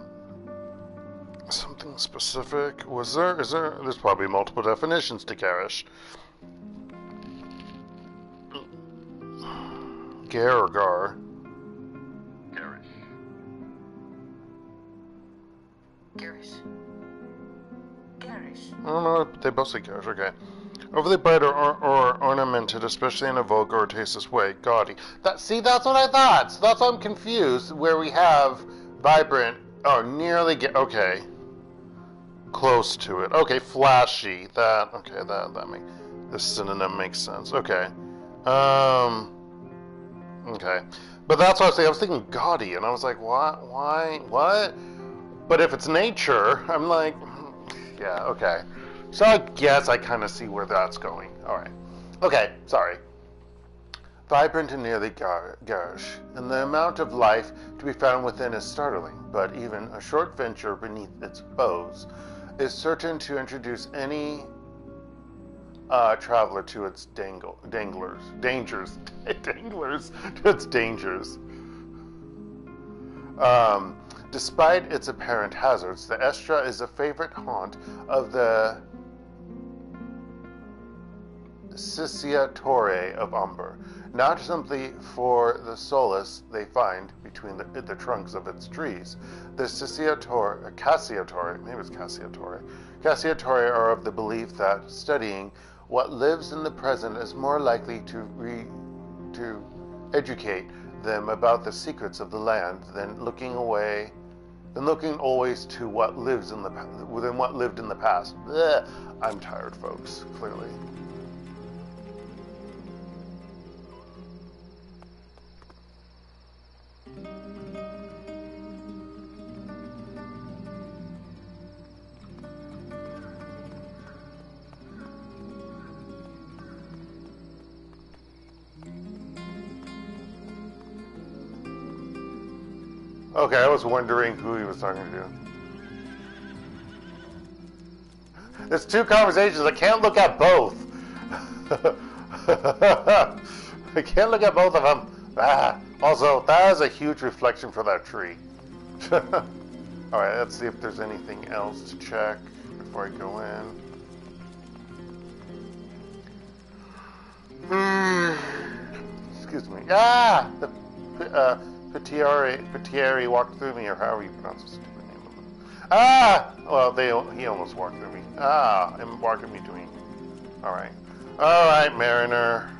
something specific. There's probably multiple definitions to garish. Gar or gar? Garish. I don't know, they both say garish, okay. Overly bright or ornamented, especially in a vulgar or tasteless way. Gaudy. That's what I thought. So that's why I'm confused, where we have vibrant, okay. Close to it. Okay, flashy. That makes, this synonym makes sense. Okay. Okay. But that's what I was saying. I was thinking gaudy, and I was like, what? Why? What? But if it's nature, I'm like, yeah, okay. So I guess I kind of see where that's going. All right. Okay, sorry. Vibrant and nearly garish, and the amount of life to be found within is startling, but even a short venture beneath its boughs is certain to introduce any traveler to its dangers. Despite its apparent hazards, the Estra is a favorite haunt of the Cicero of Umber, not simply for the solace they find between the trunks of its trees. The Cassiatori are of the belief that studying what lives in the present is more likely to educate them about the secrets of the land than looking always to what lived in the past. Ugh. I'm tired, folks, clearly. Okay, I was wondering who he was talking to. There's two conversations. I can't look at both. I can't look at both of them. Also, that is a huge reflection for that tree. Alright, let's see if there's anything else to check before I go in. Excuse me. Petieri walked through me, or however you pronounce the stupid name of them. Well, he almost walked through me. And walking me to me. Alright, Mariner.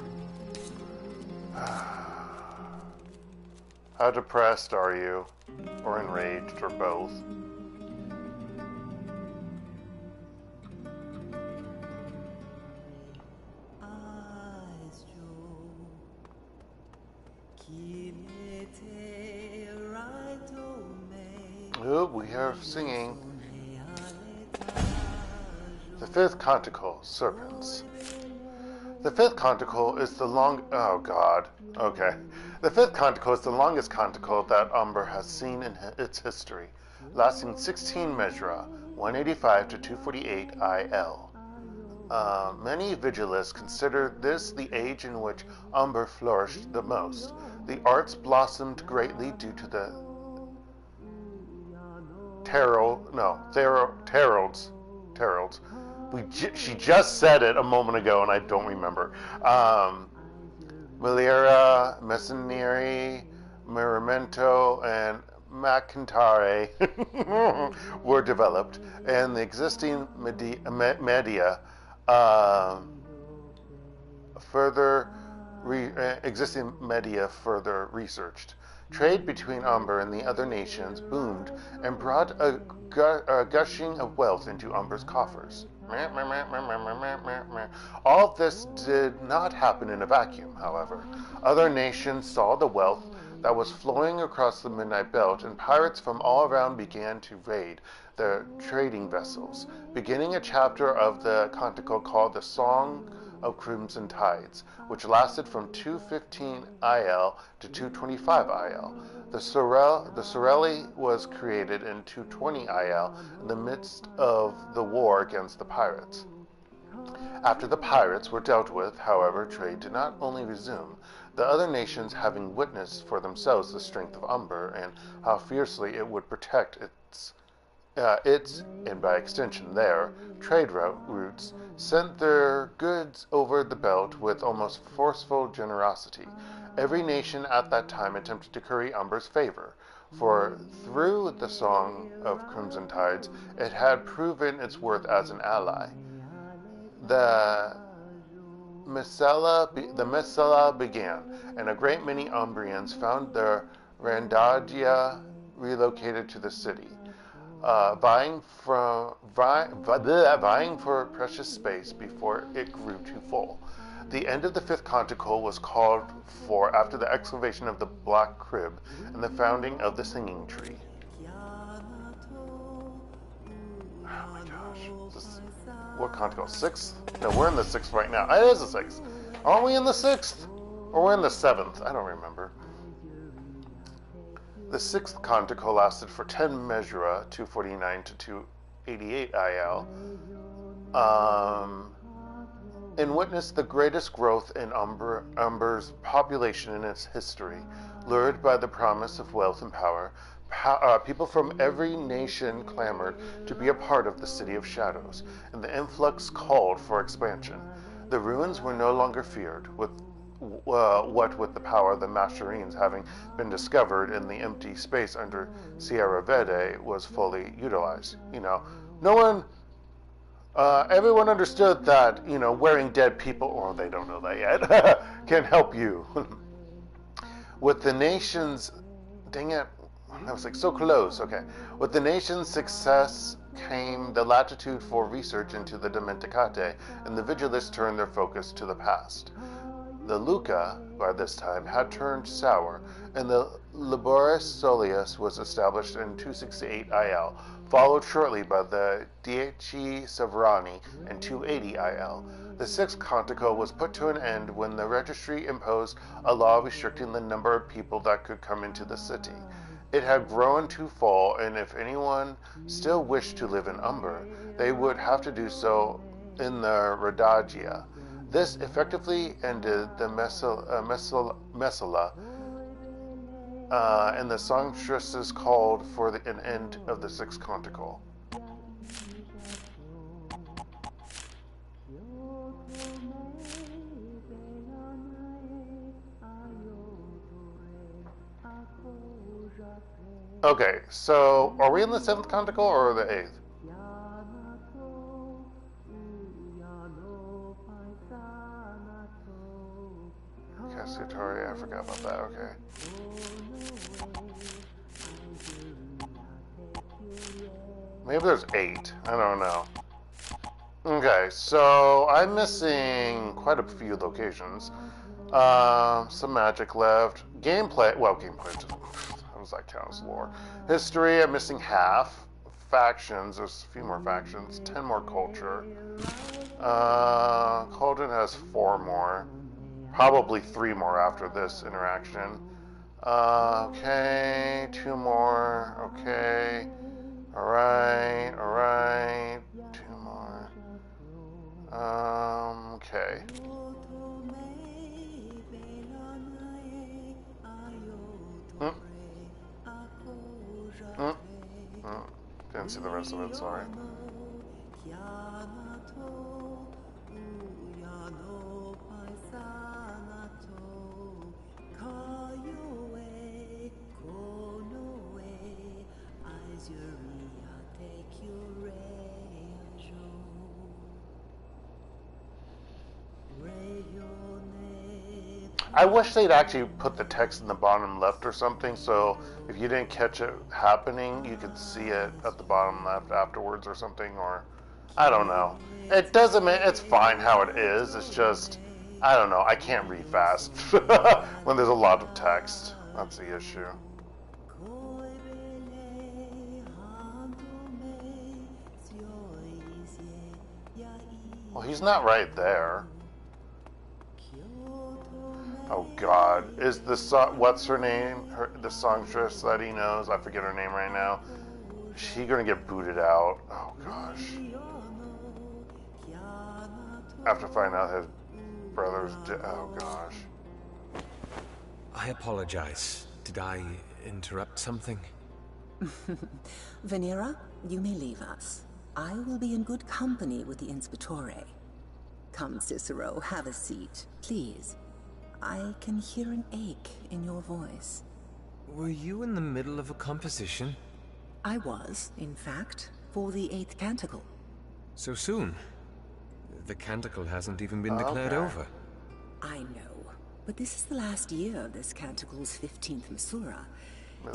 How depressed are you? Or enraged, or both? Oh, we are singing. The fifth canticle, Serpents. The fifth canticle is the oh god, okay. The fifth canticle is the longest canticle that Umber has seen in its history, lasting 16 measura, 185 to 248 IL. Many vigilists consider this the age in which Umber flourished the most. The arts blossomed greatly due to the Terrells. She just said it a moment ago, and I don't remember. Milera, Messineri, Miramento, and McIntyre were developed, and the existing media further researched. Trade between Umber and the other nations boomed and brought a gushing of wealth into Umber's coffers. All of this did not happen in a vacuum, however. Other nations saw the wealth that was flowing across the Midnight Belt, and pirates from all around began to raid their trading vessels, beginning a chapter of the canticle called the Song of Crimson Tides, which lasted from 215 IL to 225 IL. The Sorelli was created in 220 IL in the midst of the war against the pirates. After the pirates were dealt with, however, trade did not only resume, the other nations having witnessed for themselves the strength of Umber and how fiercely it would protect its and by extension their, trade routes, sent their goods over the belt with almost forceful generosity. Every nation at that time attempted to curry Umber's favor, for through the Song of Crimson Tides it had proven its worth as an ally. The Messala began, and a great many Ombrians found their Randagia relocated to the city. Vying for precious space before it grew too full. The end of the fifth canticle was called for after the excavation of the Black Crib and the founding of the Singing Tree. Oh my gosh. What canticle? Sixth? No, we're in the sixth right now. It is the sixth. Aren't we in the sixth? Or we're in the seventh? I don't remember. The sixth canticle lasted for 10 measura, 249 to 288 IL, and witnessed the greatest growth in Umber's population in its history. Lured by the promise of wealth and power, people from every nation clamored to be a part of the City of Shadows, and the influx called for expansion. The ruins were no longer feared, what with the power of the Mascherines having been discovered in the empty space under Sierra Verde was fully utilized. Everyone understood that, wearing dead people, or they don't know that yet, can help you. With the nation's, dang it, I was like so close, okay. With the nation's success came the latitude for research into the Dimenticate, and the Vigilists turned their focus to the past. The Luca, by this time, had turned sour, and the Laboris Soleus was established in 268 IL, followed shortly by the Dieci Severani in 280 IL. The sixth canticle was put to an end when the registry imposed a law restricting the number of people that could come into the city. It had grown too full, and if anyone still wished to live in Umber, they would have to do so in the Radagia. This effectively ended the Messala, and the songstresses called for an end of the sixth canticle. Okay, so are we in the seventh canticle or the eighth? Okay, so Tutorial, I forgot about that, okay. Maybe there's 8, I don't know. Okay, so I'm missing quite a few locations. Some magic left. Gameplay, well, gameplay, how does that count as lore? History, I'm missing half. Factions, there's a few more factions. 10 more culture. Cauldron has 4 more. Probably 3 more after this interaction. Okay, 2 more, okay. Alright, 2 more. Okay. Didn't see the rest of it, sorry. I wish they'd actually put the text in the bottom left or something, so if you didn't catch it happening, you could see it at the bottom left afterwards or something, or I don't know. It doesn't mean it's fine how it is, it's just, I don't know, I can't read fast when there's a lot of text. That's the issue. Well, he's not right there. Oh God, is the song, what's her name? The songstress that he knows, I forget her name right now. Is she gonna get booted out? Oh gosh. After finding out his brother's oh gosh. I apologize. Did I interrupt something? Venera, you may leave us. I will be in good company with the Inspectore. Come, Cicero, have a seat, please. I can hear an ache in your voice. Were you in the middle of a composition? I was, in fact, for the 8th canticle. So soon? The canticle hasn't even been declared over. I know, but this is the last year of this canticle's 15th Misura.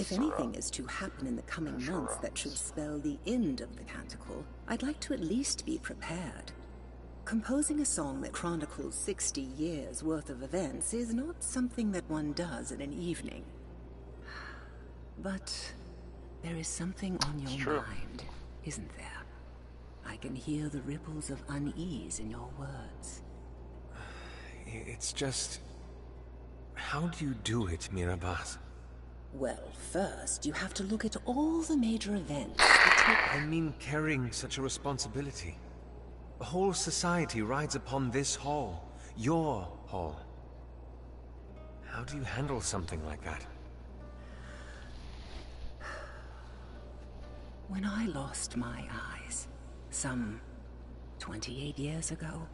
If anything is to happen in the coming months that should spell the end of the canticle, I'd like to at least be prepared. Composing a song that chronicles 60 years' worth of events is not something that one does in an evening. But there is something on your mind, isn't there? I can hear the ripples of unease in your words. It's just... how do you do it, Mirabaz? Well, first, you have to look at all the major events. I mean carrying such a responsibility. A whole society rides upon this hall. Your hall. How do you handle something like that? When I lost my eyes, some 28 years ago,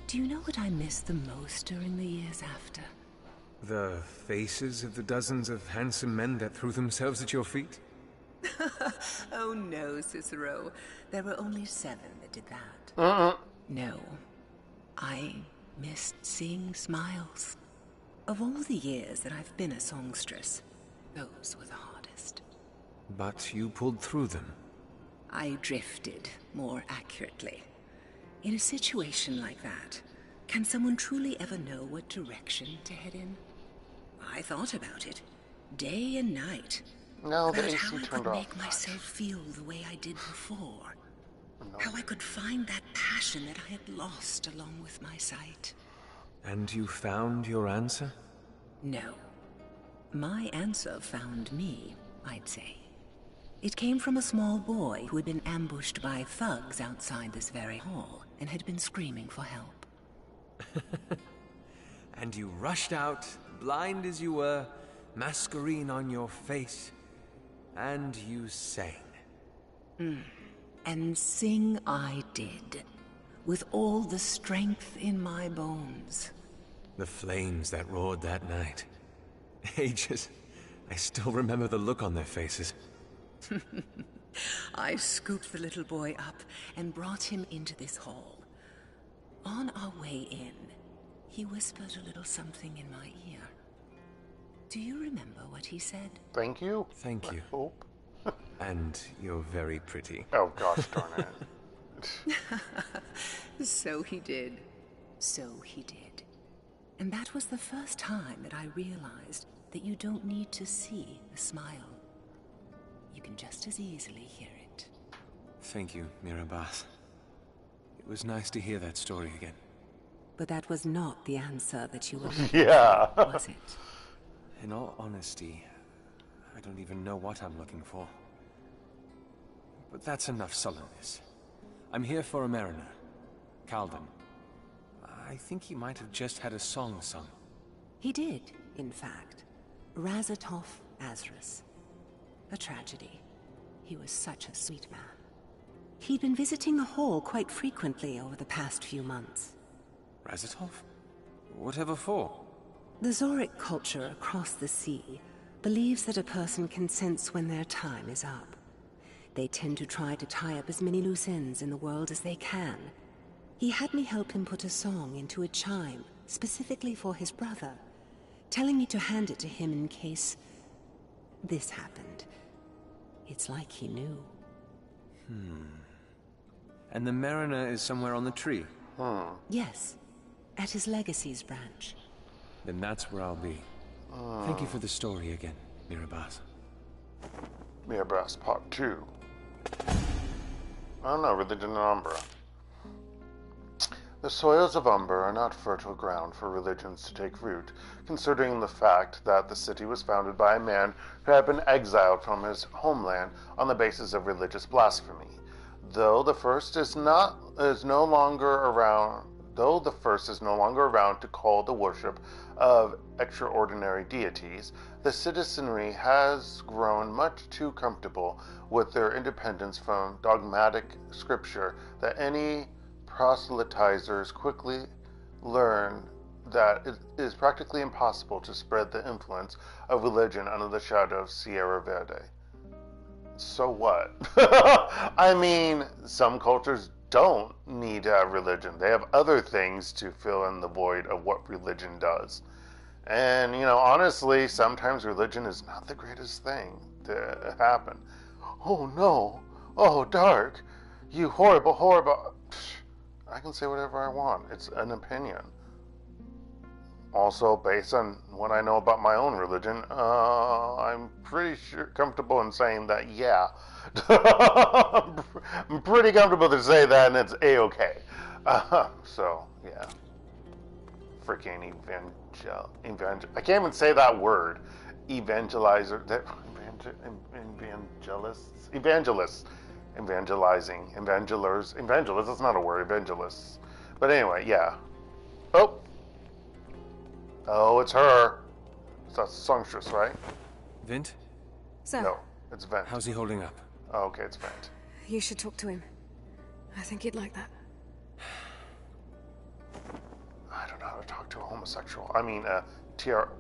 do you know what I missed the most during the years after? The faces of the dozens of handsome men that threw themselves at your feet? Oh no, Cicero. There were only 7 that did that. No. I missed seeing smiles. Of all the years that I've been a songstress, those were the hardest. But you pulled through them. I drifted, more accurately. In a situation like that, can someone truly ever know what direction to head in? I thought about it, day and night. No, about the AC how I turned could off. make myself feel the way I did before. How I could find that passion that I had lost along with my sight. And you found your answer? No. My answer found me, I'd say. It came from a small boy who had been ambushed by thugs outside this very hall and had been screaming for help. And you rushed out, blind as you were, masquerine on your face, and you sang. And sing I did, with all the strength in my bones. The flames that roared that night. Ages. I still remember the look on their faces. I scooped the little boy up and brought him into this hall. On our way in, He whispered a little something in my ear. Do you remember what he said? Thank you. Thank you. Oh. And you're very pretty. Oh, gosh darn it. So he did. So he did. And that was the first time that I realized that you don't need to see a smile. You can just as easily hear it. Thank you, Mirabas. It was nice to hear that story again. But that was not the answer that you were looking yeah. for, was it? In all honesty, I don't even know what I'm looking for. But that's enough sullenness. I'm here for a mariner, Calvin. I think he might have just had a song sung. He did, in fact. Razitof Azrus. A tragedy. He was such a sweet man. He'd been visiting the hall quite frequently over the past few months. Razitof? Whatever for? The Zoric culture across the sea believes that a person can sense when their time is up. They tend to try to tie up as many loose ends in the world as they can. He had me help him put a song into a chime, specifically for his brother, telling me to hand it to him in case this happened. It's like he knew. And the mariner is somewhere on the tree? Yes, at his Legacies branch. Then that's where I'll be. Thank you for the story again, Mirabas. Mirabas Part 2. I don't know, Religion in Umbra. The soils of Umber are not fertile ground for religions to take root, considering the fact that the city was founded by a man who had been exiled from his homeland on the basis of religious blasphemy. Though the first is no longer around to call the worship of extraordinary deities, the citizenry has grown much too comfortable with their independence from dogmatic scripture that any proselytizers quickly learn that it is practically impossible to spread the influence of religion under the shadow of Sierra Verde. So what? I mean, some cultures don't need to have religion. They have other things to fill in the void of what religion does. And, honestly, sometimes religion is not the greatest thing to happen. Oh, no. Oh, Dark. You horrible, horrible... I can say whatever I want. It's an opinion. Also, based on what I know about my own religion, I'm pretty comfortable in saying that, yeah. I'm pretty comfortable to say that, and it's A-okay. So, yeah. Freaking I can't even say that word. Evangelizer. Evangelists. Evangelizing. Evangelists, that's not a word. Evangelists. But anyway, yeah. Oh, it's her. So that's songstress, right? Vint? Sir. No, it's Vent. How's he holding up? Oh, okay, it's Vent. You should talk to him. I think he'd like that. I don't know how to talk to a homosexual. I mean,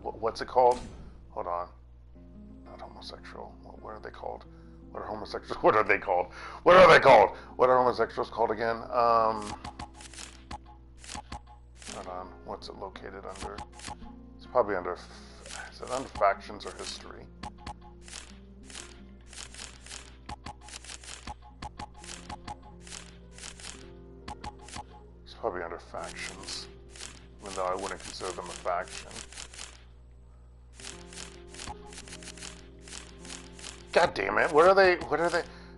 what's it called? Hold on. Not homosexual. What are they called? What are homosexuals? What are they called? What are they called? What are homosexuals called again? Hold on. What's it located under? It's probably under... Is it under factions or history? It's probably under factions. Even though I wouldn't consider them a faction. God damn it, what are they?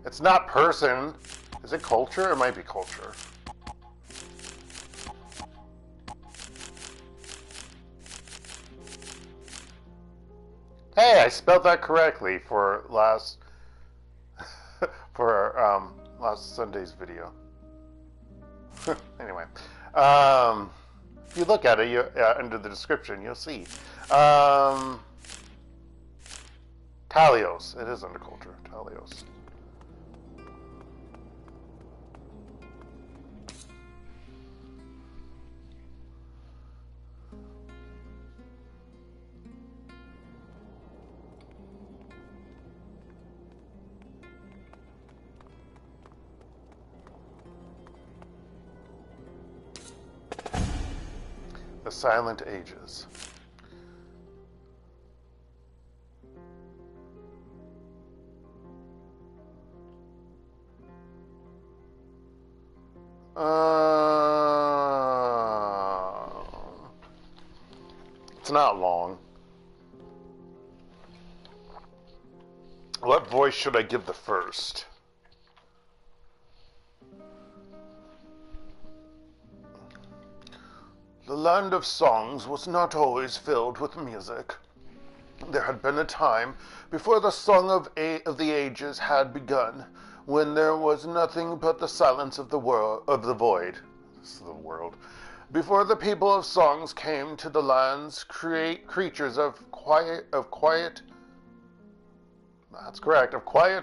It's not person. Is it culture? It might be culture. Hey, I spelled that correctly for last Sunday's video. Anyway, if you look at it, under the description, you'll see. Talios. It is under culture. Talios. The Silent Ages. It's not long. What voice should I give the first? The land of songs was not always filled with music. There had been a time before the song of the ages had begun, when there was nothing but the silence of the void. This is the world. Before the people of songs came to the lands, creatures of quiet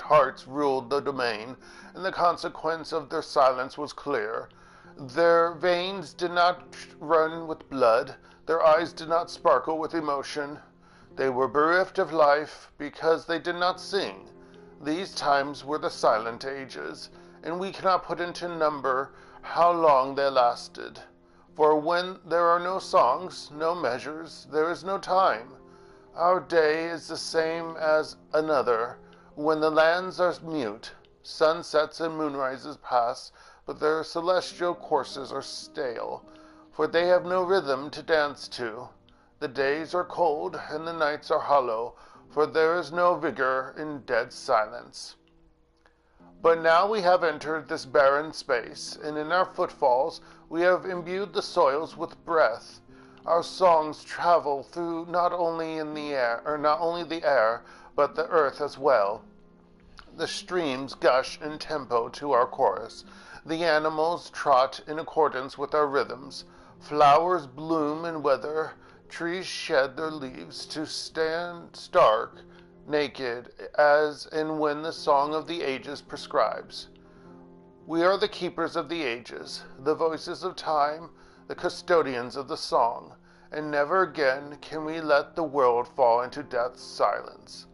hearts ruled the domain, and the consequence of their silence was clear. Their veins did not run with blood, their eyes did not sparkle with emotion. They were bereft of life because they did not sing. These times were the Silent Ages, and we cannot put into number how long they lasted. For when there are no songs, no measures, there is no time. Our day is the same as another. When the lands are mute, sunsets and moonrises pass, but their celestial courses are stale, for they have no rhythm to dance to. The days are cold, and the nights are hollow, for there is no vigor in dead silence. But now we have entered this barren space, and in our footfalls we have imbued the soils with breath. Our songs travel through not only the air, but the earth as well. The streams gush in tempo to our chorus. The animals trot in accordance with our rhythms. Flowers bloom and wither. Trees shed their leaves to stand stark, naked, as and when the song of the ages prescribes. We are the keepers of the ages, the voices of time, the custodians of the song, and never again can we let the world fall into death's silence.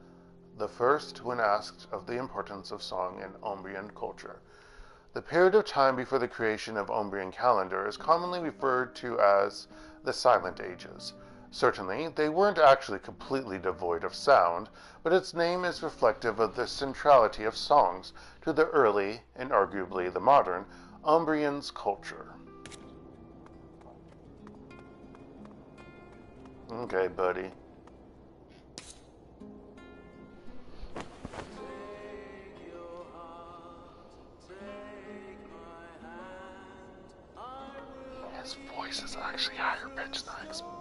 The first when asked of the importance of song in Ombrian culture. The period of time before the creation of Ombrian calendar is commonly referred to as the Silent Ages. Certainly, they weren't actually completely devoid of sound, but its name is reflective of the centrality of songs to the early, and arguably the modern, Ombrian's culture. Okay, buddy. His voice is actually higher pitched than I expected.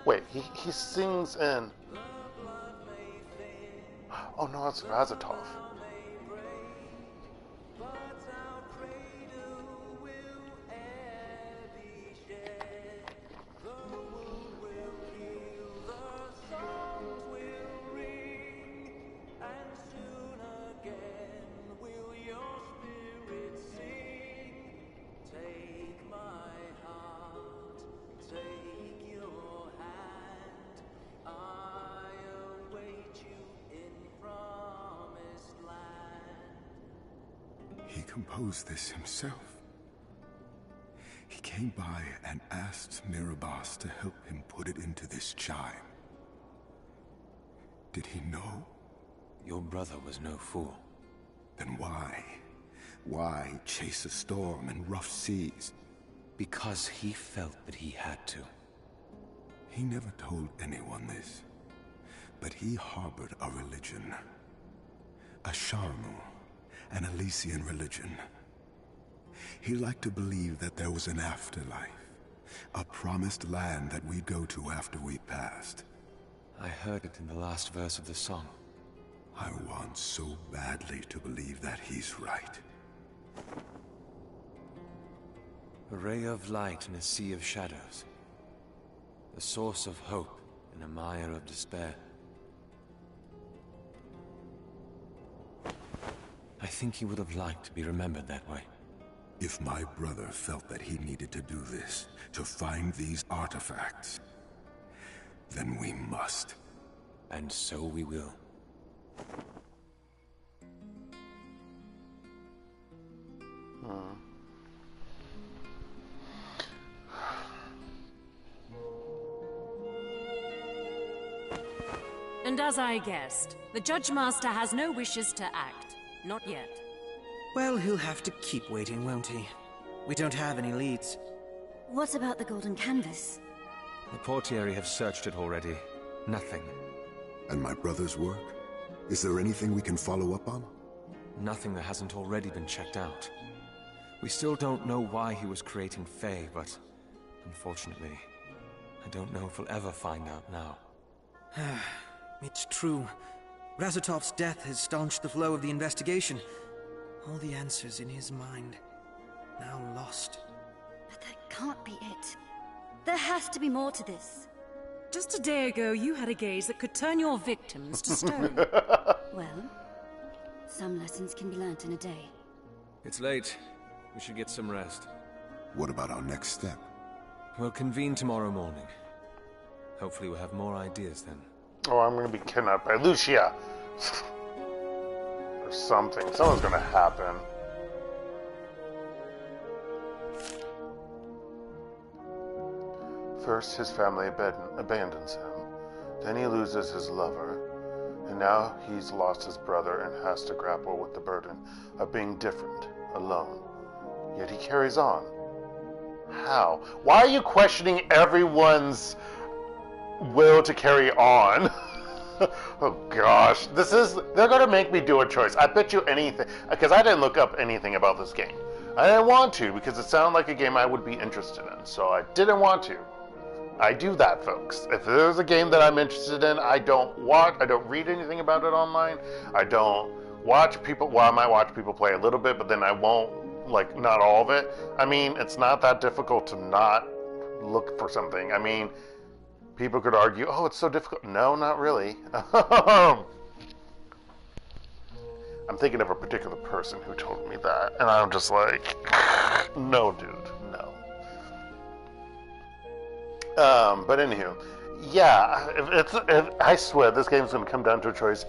Wait, he sings in... Oh no, that's Razitof. He composed this himself. He came by and asked Mirabas to help him put it into this chime. Did he know? Your brother was no fool. Then why? Why chase a storm in rough seas? Because he felt that he had to. He never told anyone this, but he harbored a religion. A Sharmu, an Elysian religion. He liked to believe that there was an afterlife, a promised land that we'd go to after we passed. I heard it in the last verse of the song. I want so badly to believe that he's right. A ray of light in a sea of shadows. A source of hope in a mire of despair. I think he would have liked to be remembered that way. If my brother felt that he needed to do this, to find these artifacts, then we must. And so we will. And as I guessed, the Judge Master has no wishes to act. Not yet. Well, he'll have to keep waiting, won't he? We don't have any leads. What about the golden canvas? The portieri have searched it already. Nothing. And my brother's work? Is there anything we can follow up on? Nothing that hasn't already been checked out. We still don't know why he was creating Fae, but unfortunately, I don't know if we'll ever find out now. It's true. Razitof's death has staunched the flow of the investigation. All the answers in his mind, now lost. But that can't be it. There has to be more to this. Just a day ago, you had a gaze that could turn your victims to stone. Well, some lessons can be learnt in a day. It's late. We should get some rest. What about our next step? We'll convene tomorrow morning. Hopefully we'll have more ideas then. Oh, I'm gonna be kidnapped by Lucia. Or something. Something's gonna happen. First, his family abandons him. Then he loses his lover. And now he's lost his brother and has to grapple with the burden of being different, alone. Yet he carries on. How? Why are you questioning everyone's will to carry on? Oh gosh, they're gonna make me do a choice. I bet you anything, because I didn't look up anything about this game. I didn't want to, because it sounded like a game I would be interested in, so I didn't want to. I do that, folks. If there's a game that I'm interested in, I don't read anything about it online. I don't watch people, well, I might watch people play a little bit, but then I won't, like, not all of it. I mean, it's not that difficult to not look for something. I mean, people could argue, oh, it's so difficult. No, not really. I'm thinking of a particular person who told me that, and I'm just like, no, dude, no. But anywho, yeah, I swear this game's going to come down to a choice,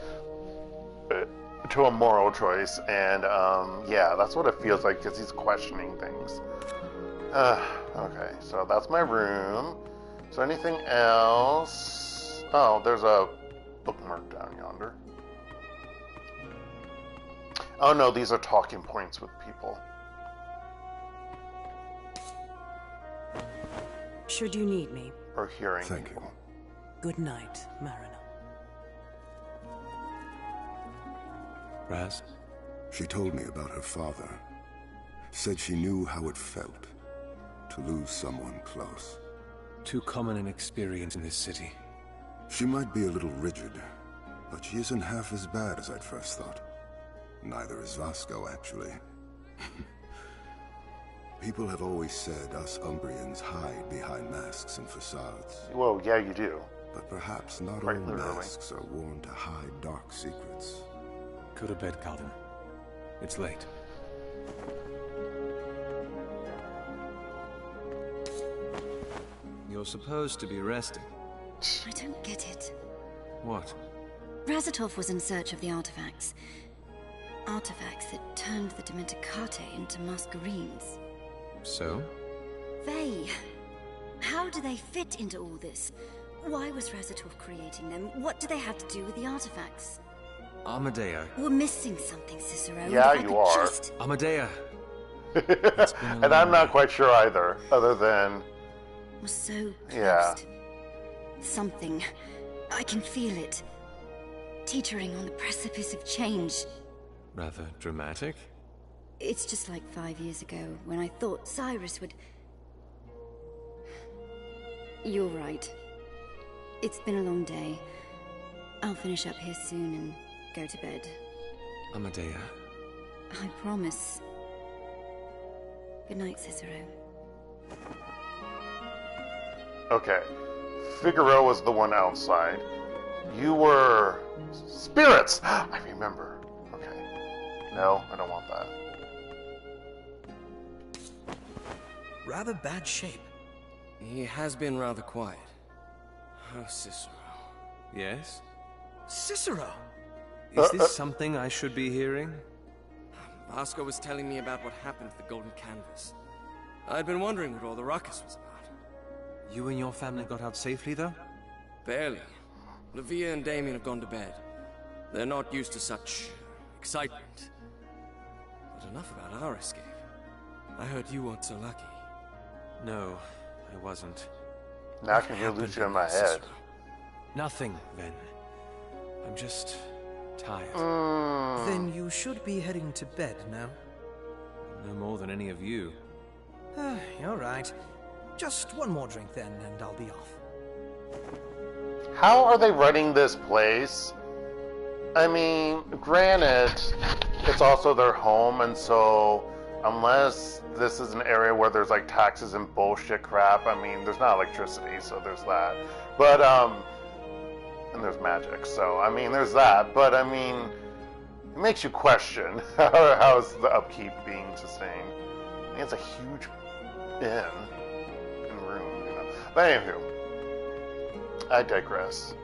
to a moral choice, and yeah, that's what it feels like, because he's questioning things. Okay, so that's my room. So anything else? Oh, there's a bookmark down yonder. Oh no, these are talking points with people. Should you need me. Or hearing Thank people. you. Good night, Mariner. Raz? She told me about her father. Said she knew how it felt to lose someone close. Too common an experience in this city. She might be a little rigid, but she isn't half as bad as I'd first thought. Neither is Vasco, actually. People have always said us Ombrians hide behind masks and facades. Well, yeah, you do. But perhaps not Quite all literally. masks are worn to hide dark secrets. Go to bed, Calvin. It's late. You're supposed to be resting. I don't get it. What? Razitof was in search of the artifacts. Artifacts that turned the Dimenticate into Mascherines. So? Fae. How do they fit into all this? Why was Razitof creating them? What do they have to do with the artifacts? Amadea. We're missing something, Cicero. Yeah, If I you could are. Just... Amadea! And I'm not quite sure either, other than... We're so close. Yeah. Something. I can feel it. Teetering on the precipice of change. Rather dramatic? It's just like 5 years ago, when I thought Cyrus would... You're right. It's been a long day. I'll finish up here soon and go to bed. Amadea. I promise. Good night, Cicero. Okay. Figaro was the one outside. You were... Spirits! I remember. Okay. No, I don't want that. Rather bad shape. He has been rather quiet. Oh, Cicero. Yes? Cicero! Is this something I should be hearing? Vasco was telling me about what happened to the golden canvas. I'd been wondering what all the ruckus was about. You and your family got out safely, though? Barely. Livia and Damien have gone to bed. They're not used to such excitement. But enough about our escape. I heard you weren't so lucky. No, I wasn't. Now I can hear Lucia in my head. Nothing, Ven. I'm just tired. Then you should be heading to bed now. No more than any of you. You're right. Just one more drink then, and I'll be off. How are they running this place? I mean, granted, it's also their home, and so unless this is an area where there's like taxes and bullshit crap, I mean, there's not electricity, so there's that. But, and there's magic, so, I mean, there's that. But, I mean, it makes you question how is the upkeep being sustained. I mean, it's a huge room, you know. But anywho, I digress.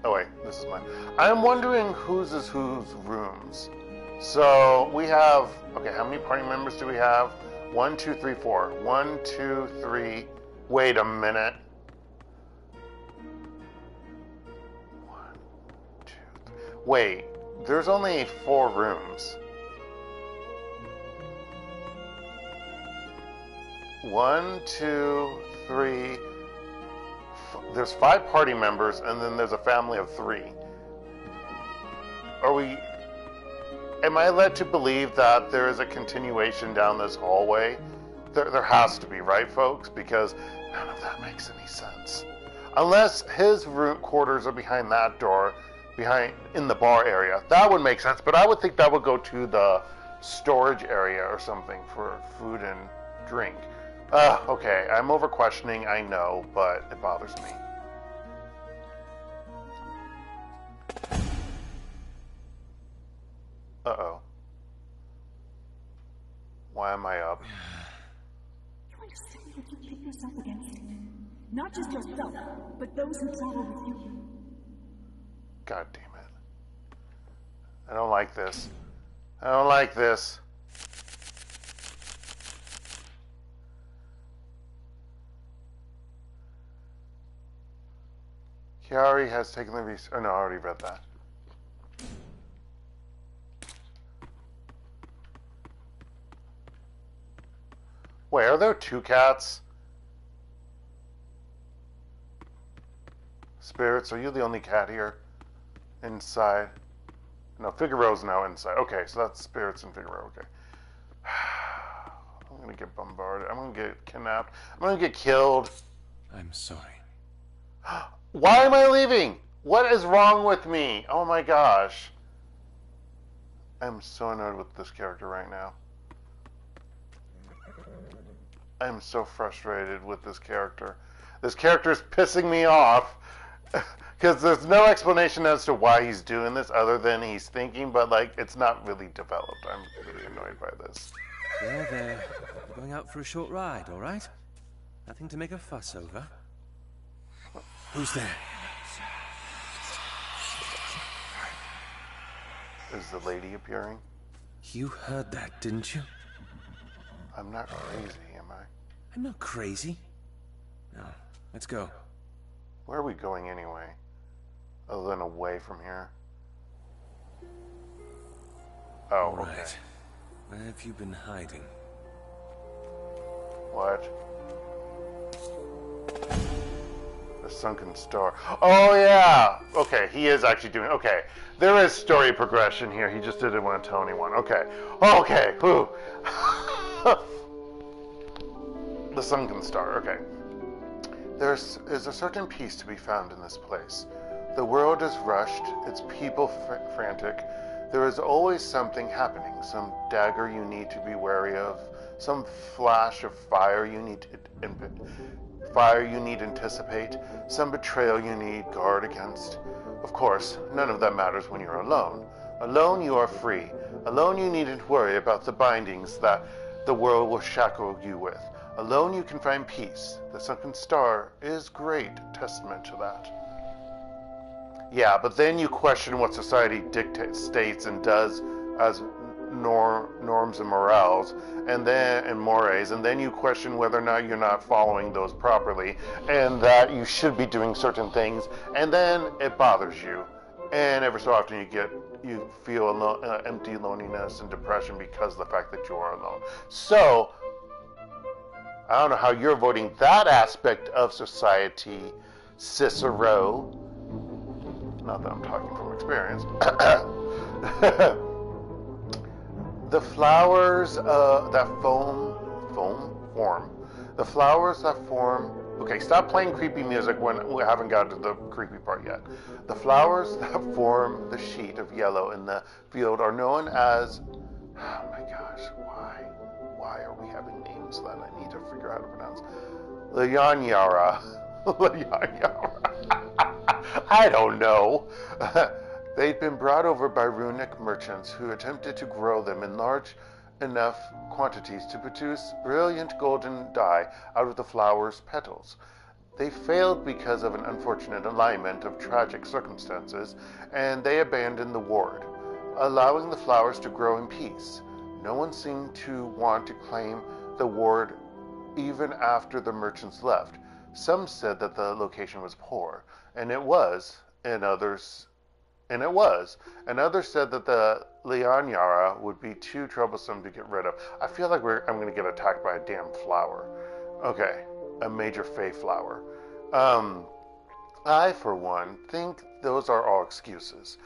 Oh wait, this is mine. I'm wondering whose is whose rooms. So we have, okay, how many party members do we have? 1, 2, 3, 4. 1, 2, 3. Wait a minute. 1, 2, 3. Wait, there's only 4 rooms. 1, 2, 3. There's 5 party members, and then there's a family of 3. Am I led to believe that there is a continuation down this hallway? There has to be, right, folks? Because none of that makes any sense. Unless his quarters are behind that door, in the bar area. That would make sense, but I would think that would go to the storage area or something for food and drink. Okay, I'm over questioning, I know, but it bothers me. Uh-oh. Why am I up? You understand that you pick yourself against it? Not just yourself, but those who travel with you. God damn it. I don't like this. I don't like this. Chiari has taken the research. Oh no, I already read that. Wait, are there 2 cats? Spirits, are you the only cat here? Inside? No, Figaro's now inside. Okay, so that's Spirits and Figaro. Okay. I'm gonna get bombarded. I'm gonna get kidnapped. I'm gonna get killed. I'm sorry. Why am I leaving? What is wrong with me? Oh my gosh. I'm so annoyed with this character right now. I'm so frustrated with this character. This character is pissing me off because there's no explanation as to why he's doing this other than he's thinking, but like it's not really developed. I'm really annoyed by this. There. We're going out for a short ride, all right? Nothing to make a fuss over. Who's there? Is the lady appearing? You heard that, didn't you? I'm not crazy, am I? I'm not crazy. No, let's go. Where are we going anyway? Other than away from here? Oh, right. Okay. Where have you been hiding? What? The sunken star. Oh, yeah! Okay, he is actually doing... Okay, there is story progression here. He just didn't want to tell anyone. Okay. Okay, whew. The sunken star, okay. There is a certain peace to be found in this place. The world is rushed, its people frantic. There is always something happening, some dagger you need to be wary of, some flash of fire you need to anticipate, some betrayal you need guard against. Of course, none of that matters when you're alone. Alone you are free. Alone you needn't worry about the bindings that the world will shackle you with. Alone you can find peace. The sunken star is great testament to that. Yeah, but then you question what society dictates, states, and does as norms and morals, and mores, and then you question whether or not you're not following those properly, and that you should be doing certain things, and then it bothers you, and every so often you feel empty loneliness and depression because of the fact that you are alone. So I don't know how you're avoiding that aspect of society, Cicero. Not that I'm talking from experience. The flowers that form. The flowers that form. Okay, stop playing creepy music when we haven't got to the creepy part yet. The flowers that form the sheet of yellow in the field are known as. Oh my gosh, why? Why are we having names that I need to figure out how to pronounce? Lianyara. I don't know. They'd been brought over by runic merchants who attempted to grow them in large enough quantities to produce brilliant golden dye out of the flower's petals. They failed because of an unfortunate alignment of tragic circumstances, and they abandoned the ward, allowing the flowers to grow in peace. No one seemed to want to claim the ward even after the merchants left. Some said that the location was poor, and it was, and others said that the Lianyara would be too troublesome to get rid of. I feel like I'm going to get attacked by a damn flower. Okay, a major fey flower. I, for one, think those are all excuses.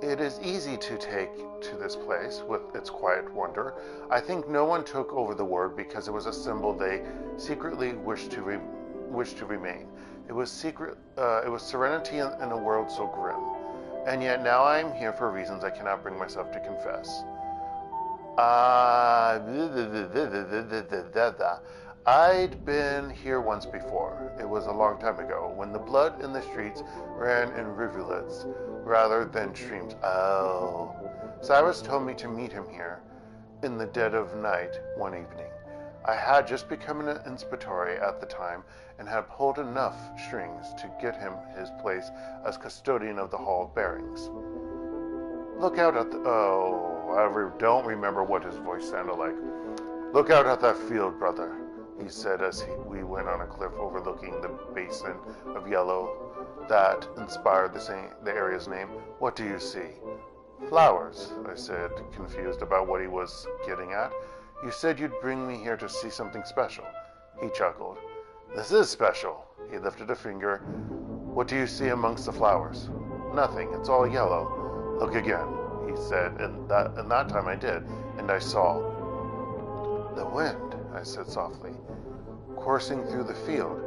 It is easy to take to this place with its quiet wonder. I think no one took over the word because it was a symbol they secretly wished to remain. It was serenity in a world so grim. And yet now I am here for reasons I cannot bring myself to confess. I'd been here once before. It was a long time ago, when the blood in the streets ran in rivulets rather than streams. Oh. Cyrus told me to meet him here in the dead of night one evening. I had just become an inspector at the time and had pulled enough strings to get him his place as custodian of the Hall of Bearings. Look out at the... Oh, I don't remember what his voice sounded like. Look out at that field, brother, he said as we went on a cliff overlooking the basin of yellow that inspired the area's name. What do you see? Flowers, I said, confused about what he was getting at. You said you'd bring me here to see something special. He chuckled. This is special. He lifted a finger. What do you see amongst the flowers? Nothing. It's all yellow. Look again, he said, and that time I did, and I saw. The wind, I said softly, coursing through the field.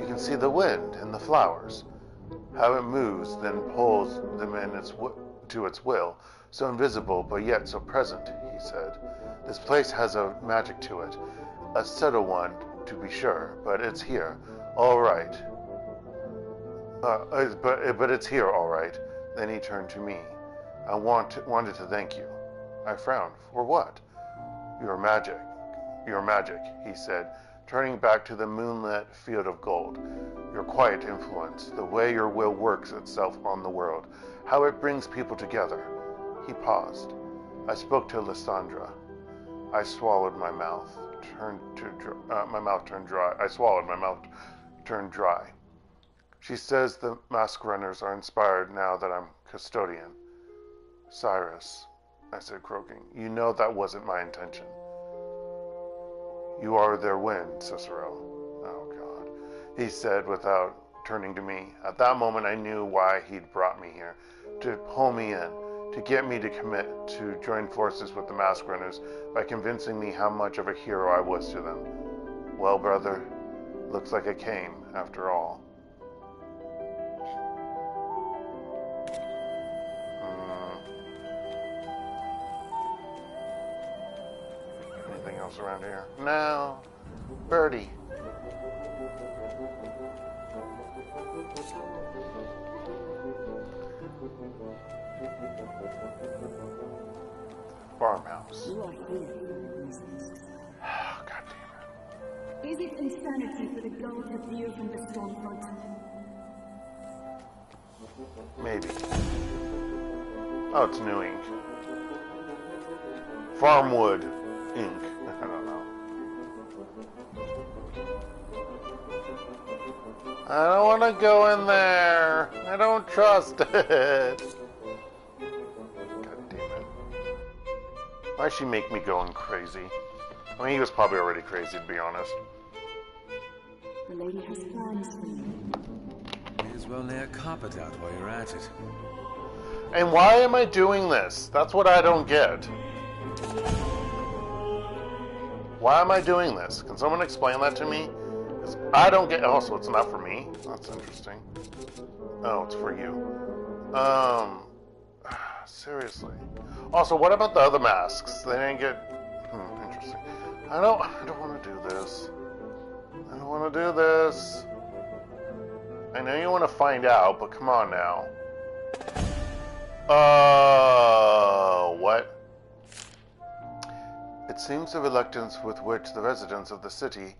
You can see the wind in the flowers. How it moves, then pulls them in to its will, so invisible but yet so present, he said. This place has a magic to it, a subtle one, to be sure, but it's here, all right. But it's here, all right. Then he turned to me. I wanted to thank you. I frowned. For what? Your magic, he said, turning back to the moonlit field of gold. Your quiet influence, the way your will works itself on the world, how it brings people together. He paused. I spoke to Lysandra. I swallowed. My mouth turned dry. I swallowed. My mouth turned dry. She says the Mascherines are inspired now that I'm custodian. Cyrus, I said, croaking, you know that wasn't my intention. You are their wind, Cicero. Oh, God, he said without turning to me. At that moment, I knew why he'd brought me here, to pull me in, to get me to commit to join forces with the Masquerades by convincing me how much of a hero I was to them. Well, brother, looks like I came, after all. Anything else around here? No. Birdie. Farmhouse. Oh, God damn it. Is it insanity for the gold to view from the storm front? Maybe. Oh, it's new ink. Farmwood ink. I don't know. I don't want to go in there. I don't trust it. God damn it. Why'd she make me going crazy? I mean, he was probably already crazy, to be honest. The lady has plans for you. May as well lay a carpet out while you're at it. And why am I doing this? That's what I don't get. Why am I doing this? Can someone explain that to me? 'Cause I don't get... Oh, so it's not for me? That's interesting. Oh, it's for you. Seriously. Also, what about the other masks? They didn't get... interesting. I don't want to do this. I don't want to do this. I know you want to find out, but come on now. What? It seems the reluctance with which the residents of the city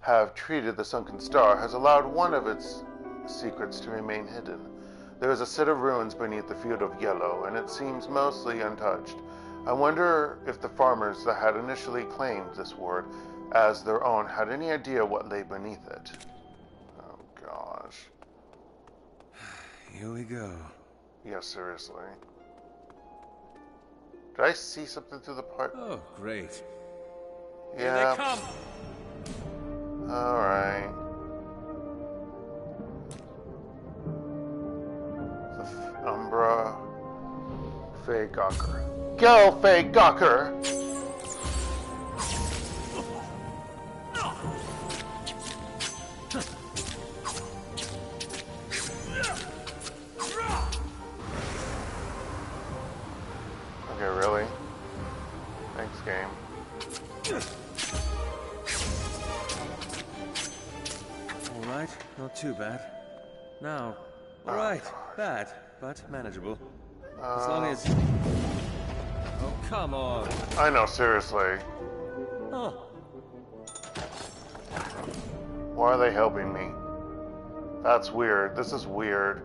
have treated the sunken star has allowed one of its secrets to remain hidden. There is a set of ruins beneath the field of yellow, and it seems mostly untouched. I wonder if the farmers that had initially claimed this ward as their own had any idea what lay beneath it. Oh gosh. Here we go. Yeah, seriously. Did I see something through the part? Oh, great. Yeah. Here they come. Alright. The Umbra. Faye Gawker. Go, Faye Gawker! Okay, really? Thanks, game. Alright, not too bad. Now, alright, bad, but manageable. As long as... Oh, come on! I know, seriously. Oh. Why are they helping me? That's weird. This is weird.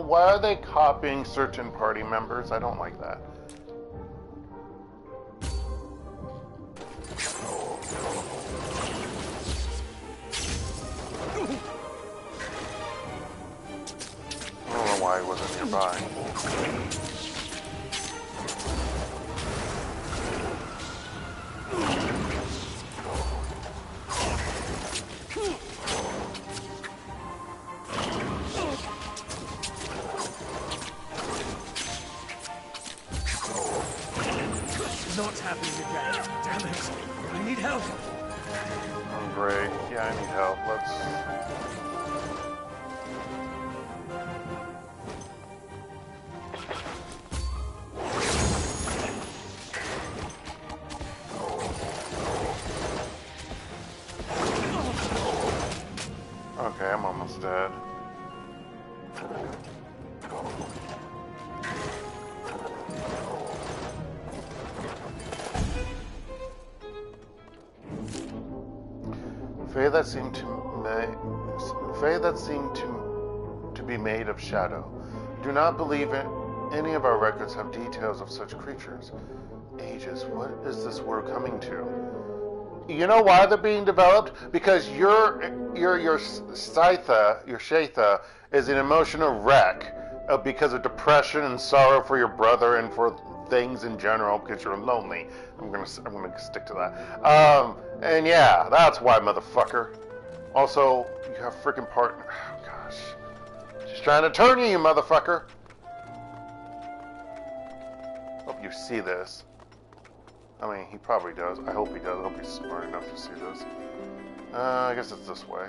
Why are they copying certain party members? I don't like that. I don't know why he wasn't nearby. Not happening again. Damn it. I need help. Oh, great. Yeah, I need help. Let's... Okay, I'm almost dead. Fae that seem to be made of shadow. Do not believe it. Any of our records have details of such creatures. Ages, what is this word coming to? You know why they're being developed? Because your Scytha is an emotional wreck because of depression and sorrow for your brother and for things in general because you're lonely. I'm gonna stick to that. And yeah, that's why, motherfucker. Also, you have freaking partner. Oh gosh, she's trying to turn you, you motherfucker. Hope you see this. I mean, he probably does. I hope he does. I hope he's smart enough to see this. I guess it's this way.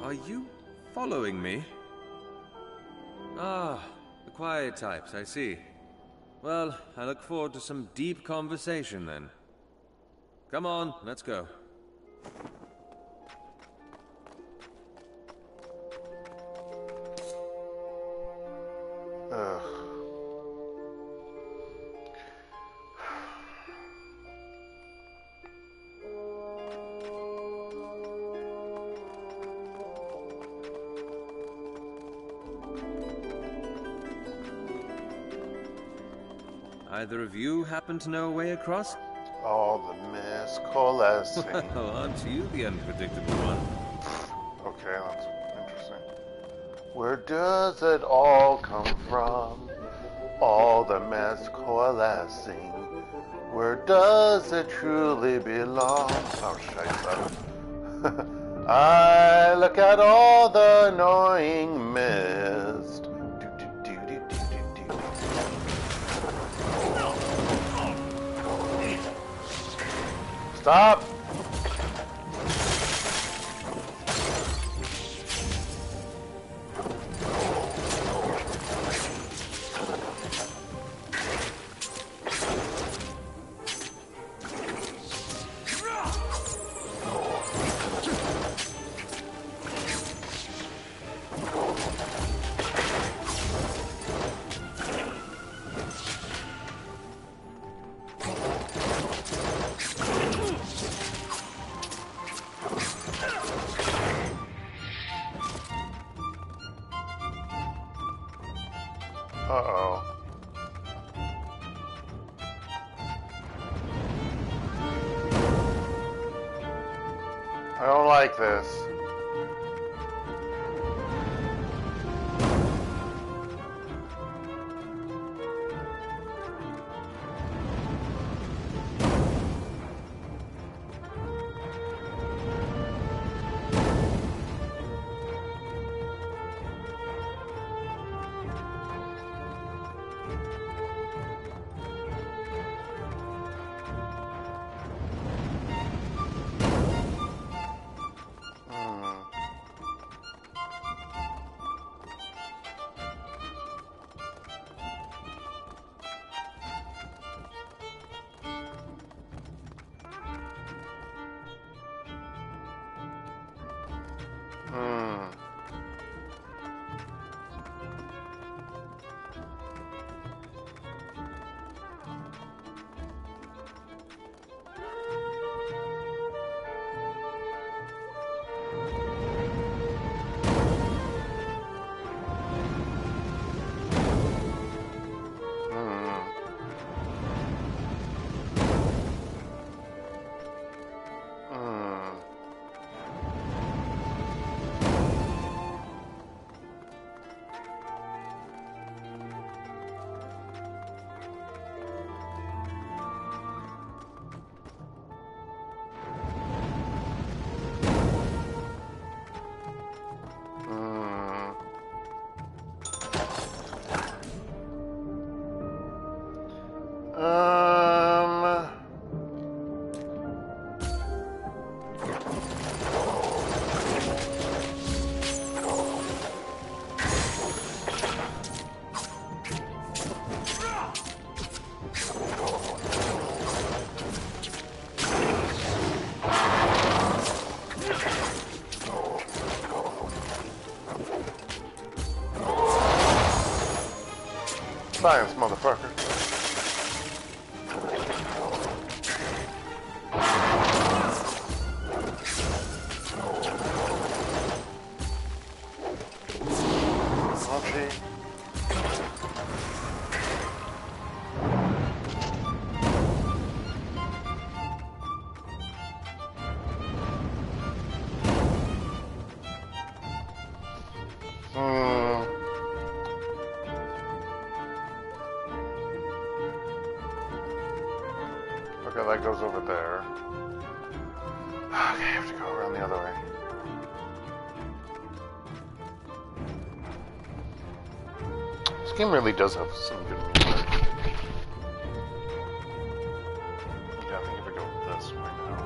Are you following me? Ah, the quiet types, I see. Well, I look forward to some deep conversation then. Come on, let's go. Ugh. either of you happen to know a way across? All the mess coalescing. Well, aren't you the unpredictable one? Okay, that's interesting. Where does it all come from? All the mess coalescing. Where does it truly belong? Oh, shit. I look at all the annoying mist. Stop! Uh-oh. I don't like this. Science, motherfucker. Okay, that goes over there. Okay, I have to go around the other way. This game really does have some good music. Yeah, I think if we go this way now.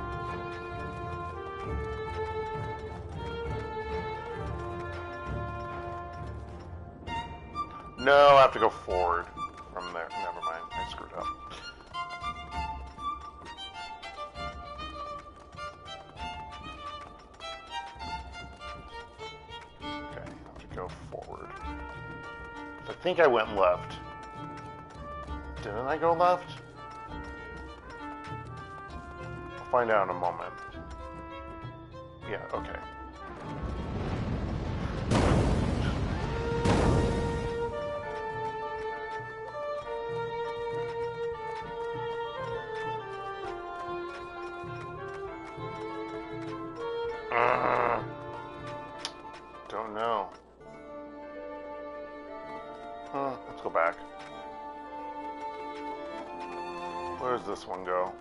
No, I have to go forward from there. Never mind, I screwed up. I think I went left. Didn't I go left? I'll find out in a moment. Yeah, okay. Don't know. Let's go back. Where does this one go?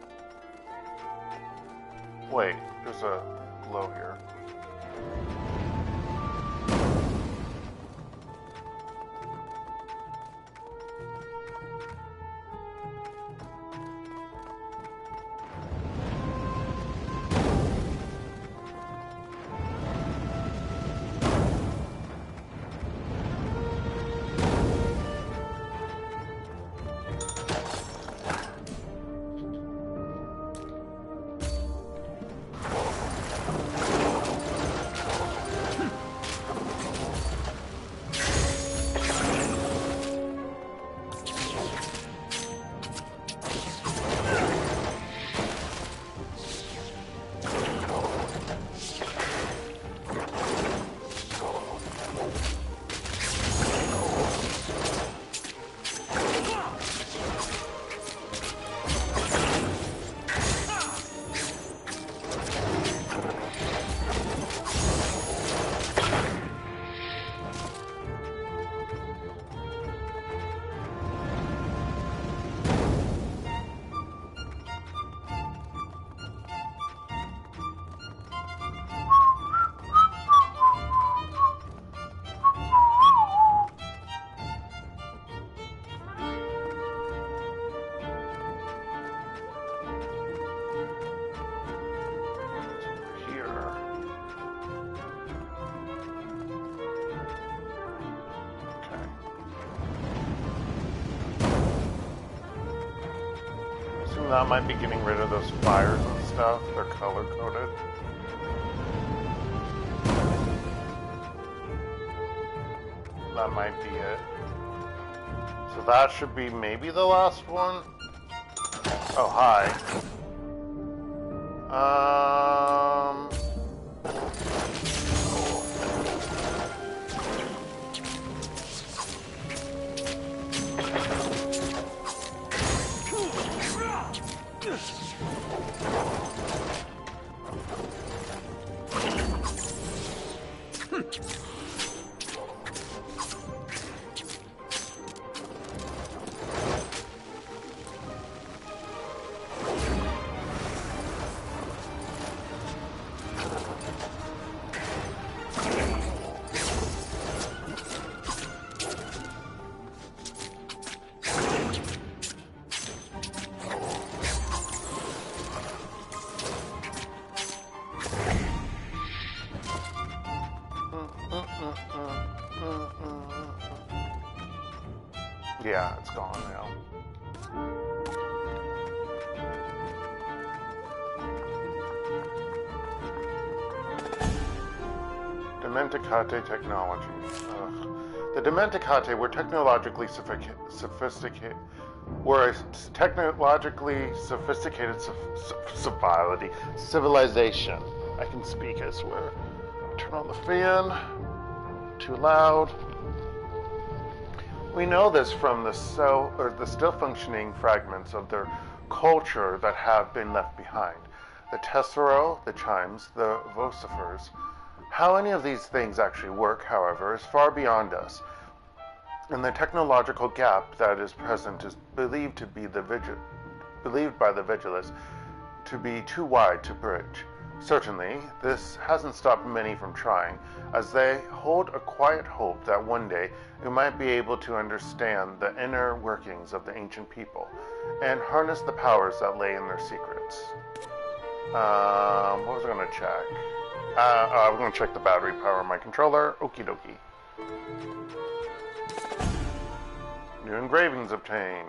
Wait, there's a glow here. That might be getting rid of those fires and stuff. They're color-coded. That might be it. So that should be maybe the last one. Oh, hi. Yeah, it's gone now. Dementicate technology. Ugh. The Dementicate were technologically sophisticated. Were a technologically sophisticated civilization. I can speak, I swear. Turn on the fan. Too loud. We know this from the still functioning fragments of their culture that have been left behind. The tessero, the chimes, the vocifers. How any of these things actually work, however, is far beyond us. And the technological gap that is present is believed by the vigilous to be too wide to bridge. Certainly, this hasn't stopped many from trying, as they hold a quiet hope that one day we might be able to understand the inner workings of the ancient people and harness the powers that lay in their secrets. What was I going to check? I was going to check the battery power of my controller. Okie dokie. New engravings obtained.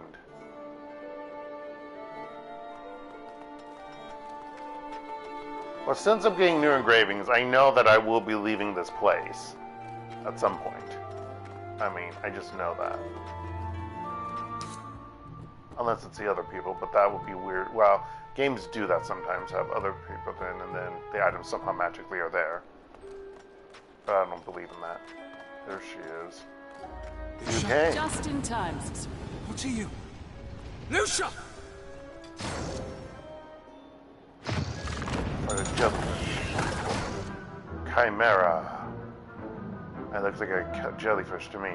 Well, since I'm getting new engravings, I know that I will be leaving this place at some point. I mean, I just know that. Unless it's the other people, but that would be weird. Well, games do that sometimes, have other people in, and then the items somehow magically are there. But I don't believe in that. There she is. Okay. Just in time. What are you? Lucia! Chimera. That looks like a jellyfish to me.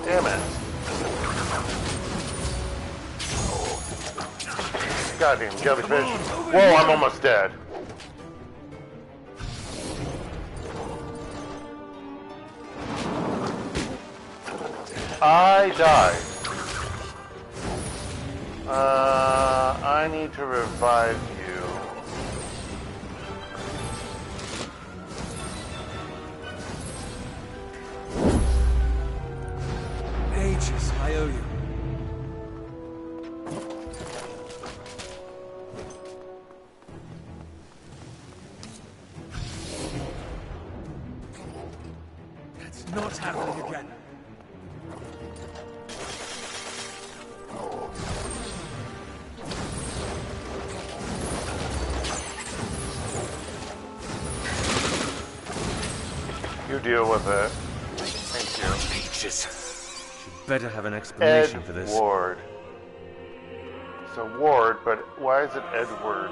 Damn it. Goddamn jellyfish. Whoa, I'm almost dead. I died. I need to revive you. Ages, I owe you. That's not happening again. You deal with it. Thank you. Should better have an explanation for this. Edward. It's a Ward, but why is it Edward?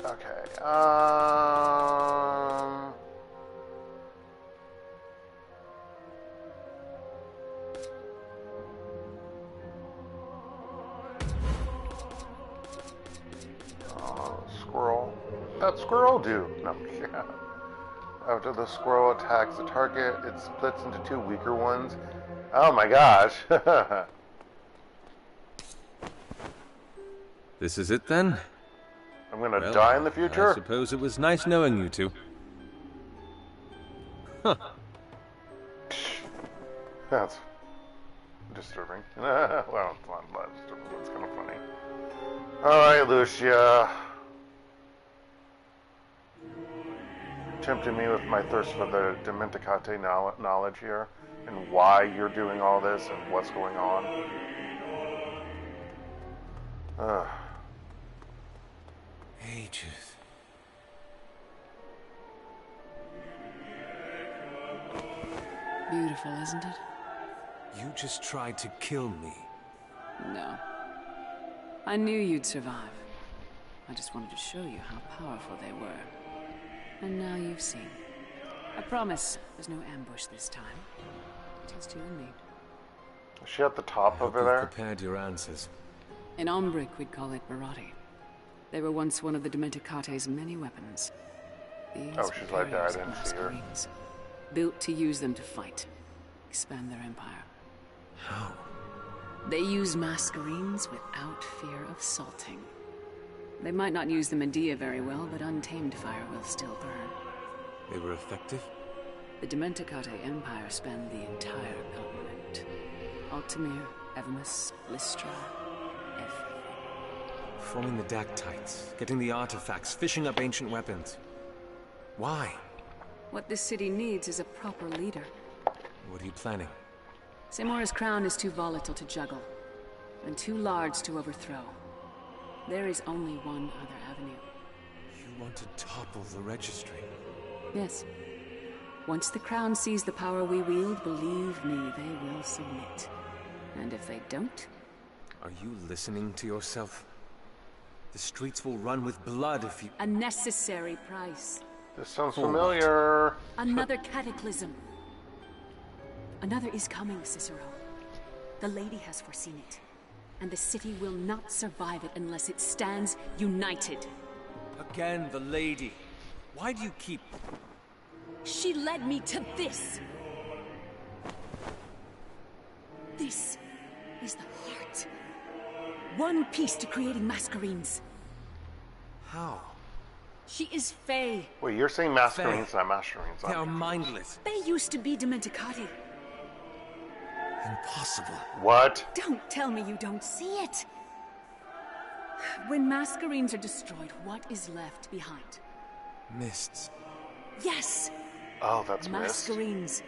Okay. Squirrel. That squirrel do? No, yeah. After the squirrel attacks the target, it splits into two weaker ones. Oh my gosh. This is it then? I'm gonna die in the future? I suppose it was nice knowing you two. Huh. That's disturbing. Well, it's not that disturbing, but it's kind of funny. Alright, Lucia. Tempting me with my thirst for the Dimenticate knowledge here, and why you're doing all this, and what's going on. Ages. Beautiful, isn't it? You just tried to kill me. No. I knew you'd survive. I just wanted to show you how powerful they were. And now you've seen. I promise there's no ambush this time. Just you and me. Is she at the top over there? Prepared your answers. In Ombric, we'd call it Barati. They were once one of the Dimenticate's many weapons. These she's right there. I didn't see her. Mascherines, built to use them to fight, expand their empire. How? They use Mascherines without fear of salting. They might not use the Medea very well, but untamed fire will still burn. They were effective? The Dimenticate Empire spanned the entire continent. Altamir, Evamus, Lystra, everything. Forming the Dactytes, getting the artifacts, fishing up ancient weapons. Why? What this city needs is a proper leader. What are you planning? Seymour's crown is too volatile to juggle, and too large to overthrow. There is only one other avenue. You want to topple the registry? Yes. Once the crown sees the power we wield, believe me, they will submit. And if they don't... Are you listening to yourself? The streets will run with blood if you... A necessary price. This sounds familiar. Another cataclysm. Another is coming, Cicero. The Lady has foreseen it. And the city will not survive it unless it stands united. Again, the Lady. Why do you keep... She led me to this. This is the heart. One piece to creating Mascherines. How? She is Fae. Wait, you're saying Mascherines, not Mascherines. They are mindless. They used to be Dimenticati. Impossible. What? Don't tell me you don't see it. When Mascherines are destroyed, what is left behind? Mists. Yes. Oh, that's Mascherines,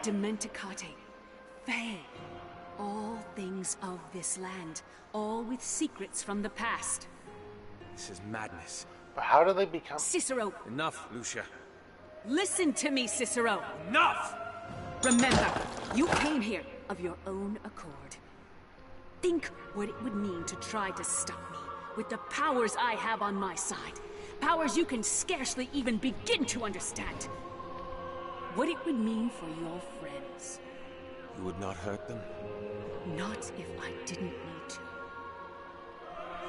Dimenticati, Fae, all things of this land, all with secrets from the past. This is madness. But how do they become... Cicero! Enough, Lucia. Listen to me, Cicero! Enough! Remember, you came here of your own accord. Think what it would mean to try to stop me, with the powers I have on my side. Powers you can scarcely even begin to understand. What it would mean for your friends. You would not hurt them? Not if I didn't need to.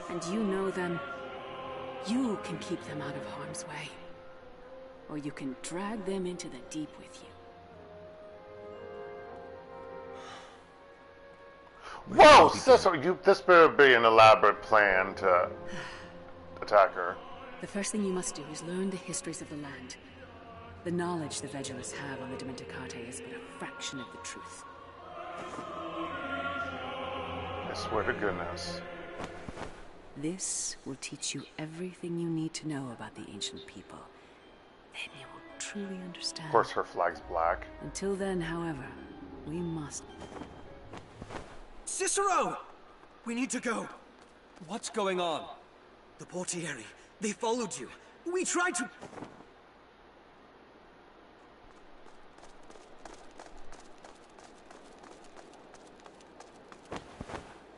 And you know them. You can keep them out of harm's way. Or you can drag them into the deep with you. Whoa, Cicero, this better be an elaborate plan to attack her. The first thing you must do is learn the histories of the land. The knowledge the Vegelus have on the Dimenticate is but a fraction of the truth. I swear to goodness. This will teach you everything you need to know about the ancient people. Then you will truly understand. Of course her flag's black. Until then, however, we must... Cicero! We need to go. What's going on? The Portieri. They followed you. We tried to...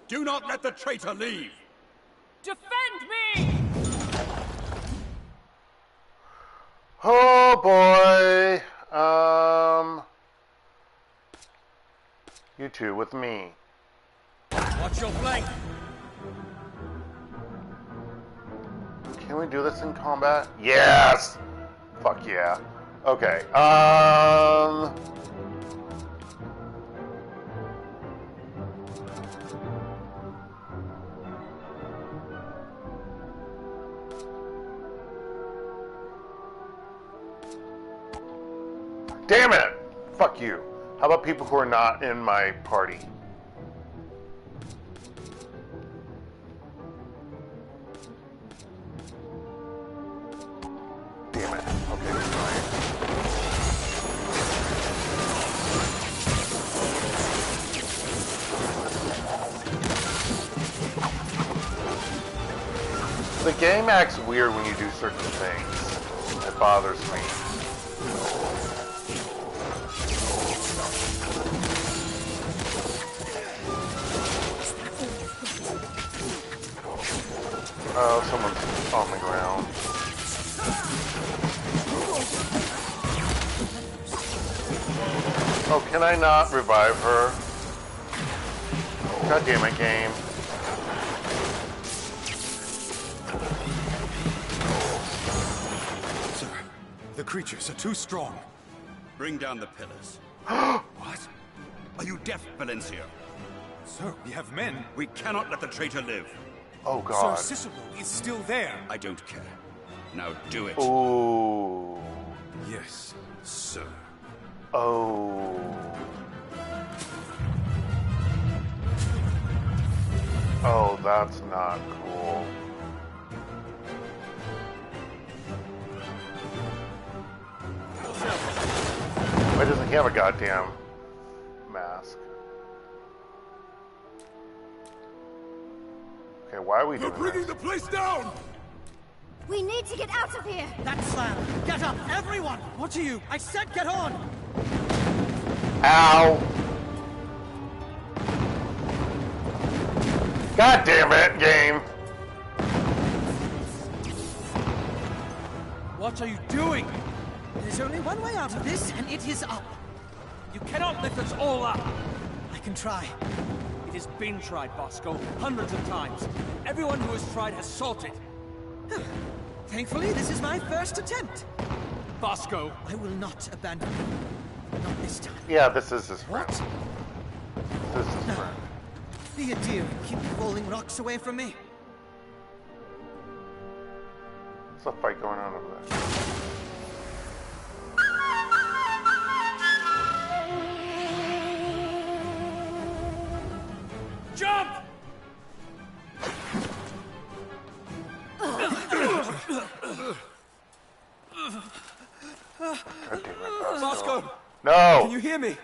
Do not let the traitor leave! Defend me! Oh boy. You two with me. Watch your flank! Can we do this in combat? Yes! Fuck yeah. Okay, damn it! Fuck you. How about people who are not in my party? Damn it. Okay, fine. The game acts weird when you do certain things. It bothers me. Oh, someone's on the ground. Oh, can I not revive her? God damn it, game. Sir, the creatures are too strong. Bring down the pillars. What? Are you deaf, Valencia? Sir, we have men. We cannot let the traitor live. Oh god. Sir Cicero is still there. I don't care. Now do it. Ooh. Yes, sir. Oh. Oh, that's not cool. Why doesn't he have a goddamn mask? Okay, why are we doing this? The place down! We need to get out of here! That's loud. Get up, everyone! What are you? I said get on! Ow! God damn it, game! What are you doing? There's only one way out of this, and it is up. You cannot lift us all up. I can try. It has been tried, Bosco, hundreds of times. Everyone who has tried has salted. Thankfully, this is my first attempt. Bosco! I will not abandon you. Not this time. Yeah, this is his friend. What? This is his friend. Be a dear and keep rolling rocks away from me. What's the fight going on over there? Jump! God damn it, Bosco! No! Can you hear me?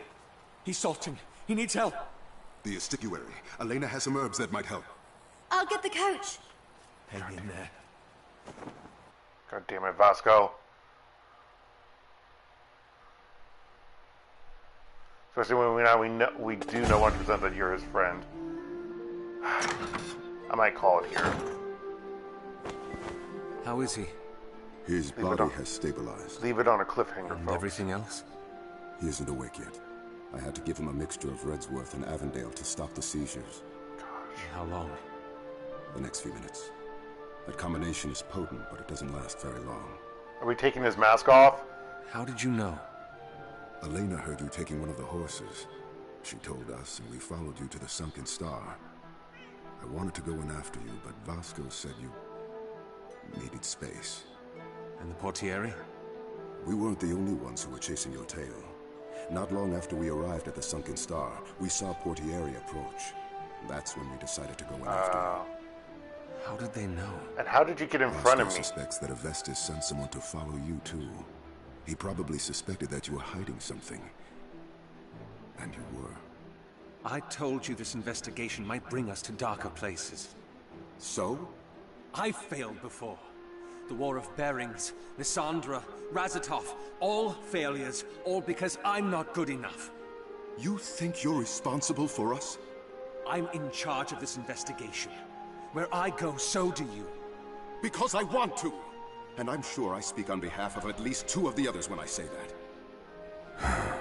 He's salting. He needs help. The estuary. Elena has some herbs that might help. I'll get the coach. Hang in there. God damn it, Vasco. Especially when we do know 100% that you're his friend. I might call it here. How is he? His body has stabilized. Leave it on a cliffhanger, And folks. everything else? He isn't awake yet. I had to give him a mixture of Redsworth and Avondale to stop the seizures. Gosh. How long? The next few minutes. That combination is potent, but it doesn't last very long. Are we taking his mask off? How did you know? Elena heard you taking one of the horses. She told us, and we followed you to the Sunken Star. I wanted to go in after you, but Vasco said you needed space. And the portiere? We weren't the only ones who were chasing your tail. Not long after we arrived at the Sunken Star, we saw Portiere approach. That's when we decided to go in after you. How did they know? And how did you get in front of me? Suspects that Avestus sent someone to follow you too. He probably suspected that you were hiding something. And you were. I told you this investigation might bring us to darker places. So? I failed before. The War of Bearings, Lysandra, Razitof, all failures, all because I'm not good enough. You think you're responsible for us? I'm in charge of this investigation. Where I go, so do you. Because I want to! And I'm sure I speak on behalf of at least 2 of the others when I say that.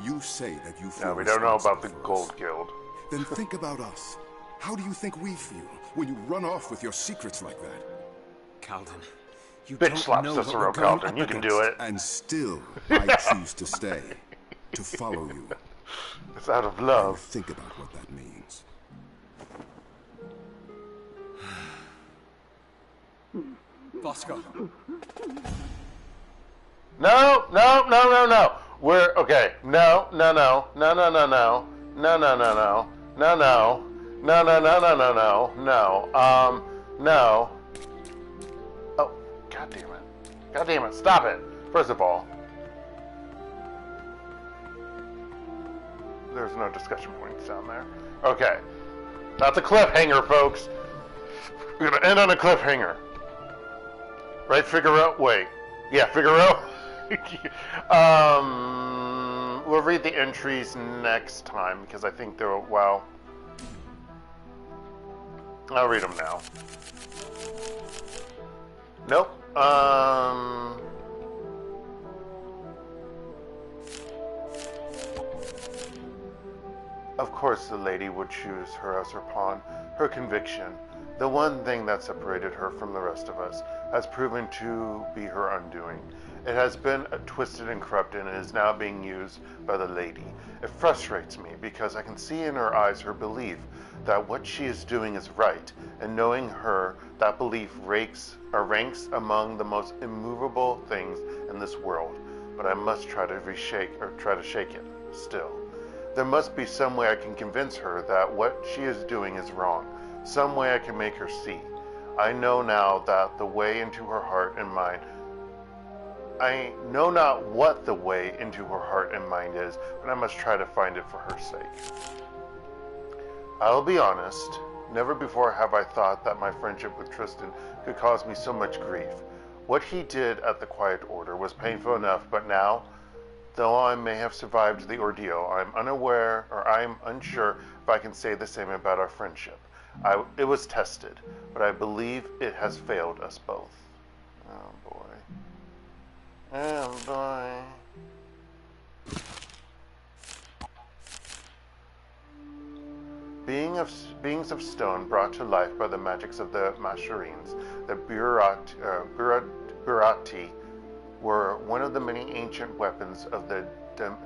You say that you feel we don't know about the responsible Gold Guild. Then think about us. How do you think we feel when you run off with your secrets like that? Calden, you Bitch don't slap know Cicero what we're going Calden. up You can against. do it. And still, I choose to stay. To follow you. It's out of love. Think about what that means. Vasco. No, no, no, no, no. We're okay. No, no, no, no, no, no, no, no, no, no, no, no, no, no, no, no, no, no, no, no. No. Oh, god damn it! God damn it! Stop it! First of all, there's no discussion points down there. Okay, that's a cliffhanger, folks. We're gonna end on a cliffhanger. Right, Figaro? Wait. Yeah, Figaro? We'll read the entries next time, because I think they're, well... I'll read them now. Nope. Of course the lady would choose her as her pawn. Her conviction, the one thing that separated her from the rest of us, has proven to be her undoing. It has been twisted and corrupted and is now being used by the lady. It frustrates me because I can see in her eyes her belief that what she is doing is right, and knowing her, that belief ranks among the most immovable things in this world. But I must try to shake it still. There must be some way I can convince her that what she is doing is wrong. Some way I can make her see. I know now that the way into her heart and mind. I know not what the way into her heart and mind is, but I must try to find it for her sake. I'll be honest, never before have I thought that my friendship with Tristan could cause me so much grief. What he did at the Quiet Order was painful enough, but now, though I may have survived the ordeal, I'm unsure if I can say the same about our friendship. It was tested, but I believe it has failed us both. Oh boy. Oh boy. Beings of stone brought to life by the magics of the Mascherines, the Burati were one of the many ancient weapons of the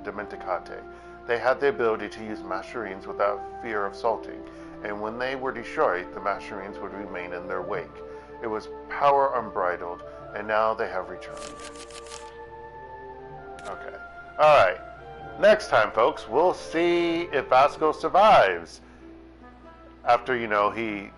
Dimenticate. They had the ability to use Mascherines without fear of salting, and when they were destroyed, the Mascherines would remain in their wake. It was power unbridled, and now they have returned. Okay. Alright. Next time, folks, we'll see if Vasco survives. After, he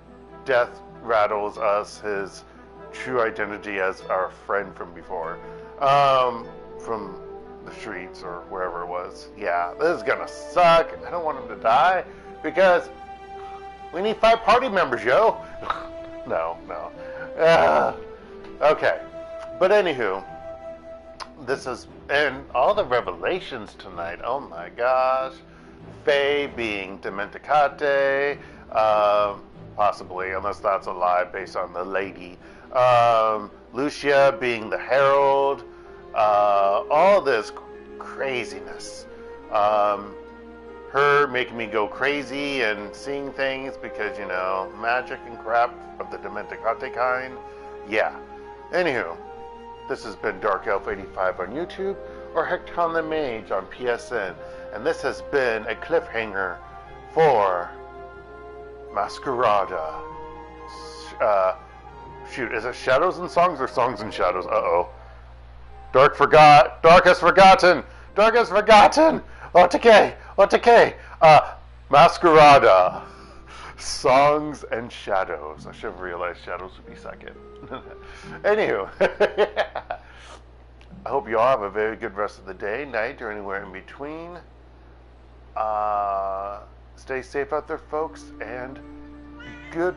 death rattles us his true identity as our friend from before. From the streets or wherever it was. Yeah, this is gonna suck. I don't want him to die because we need 5 party members, yo. No. Okay, but anywho, this is, and all the revelations tonight. Oh my gosh. Faye being Dimenticate, possibly, unless that's a lie based on the lady. Lucia being the Herald. All this craziness. Her making me go crazy and seeing things because, you know, magic and crap of the Dimenticate kind. Yeah. Anywho, this has been DarkElf85 on YouTube or HektontheMage on PSN. And this has been a cliffhanger for Masquerada. Shoot, is it Shadows and Songs or Songs and Shadows? Uh-oh. Dark has forgotten! OTK! Masquerada. Songs and Shadows. I should have realized Shadows would be second. Anywho. I hope you all have a very good rest of the day, night, or anywhere in between. Stay safe out there, folks, and good...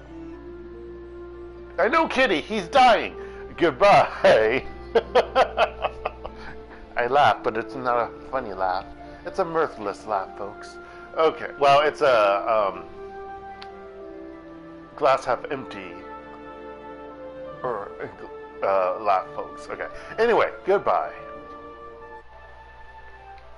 I know Kitty, he's dying! Goodbye! I laugh, but it's not a funny laugh. It's a mirthless laugh, folks. Okay, well, it's a, glass half empty, or, laugh, folks. Okay, anyway, goodbye.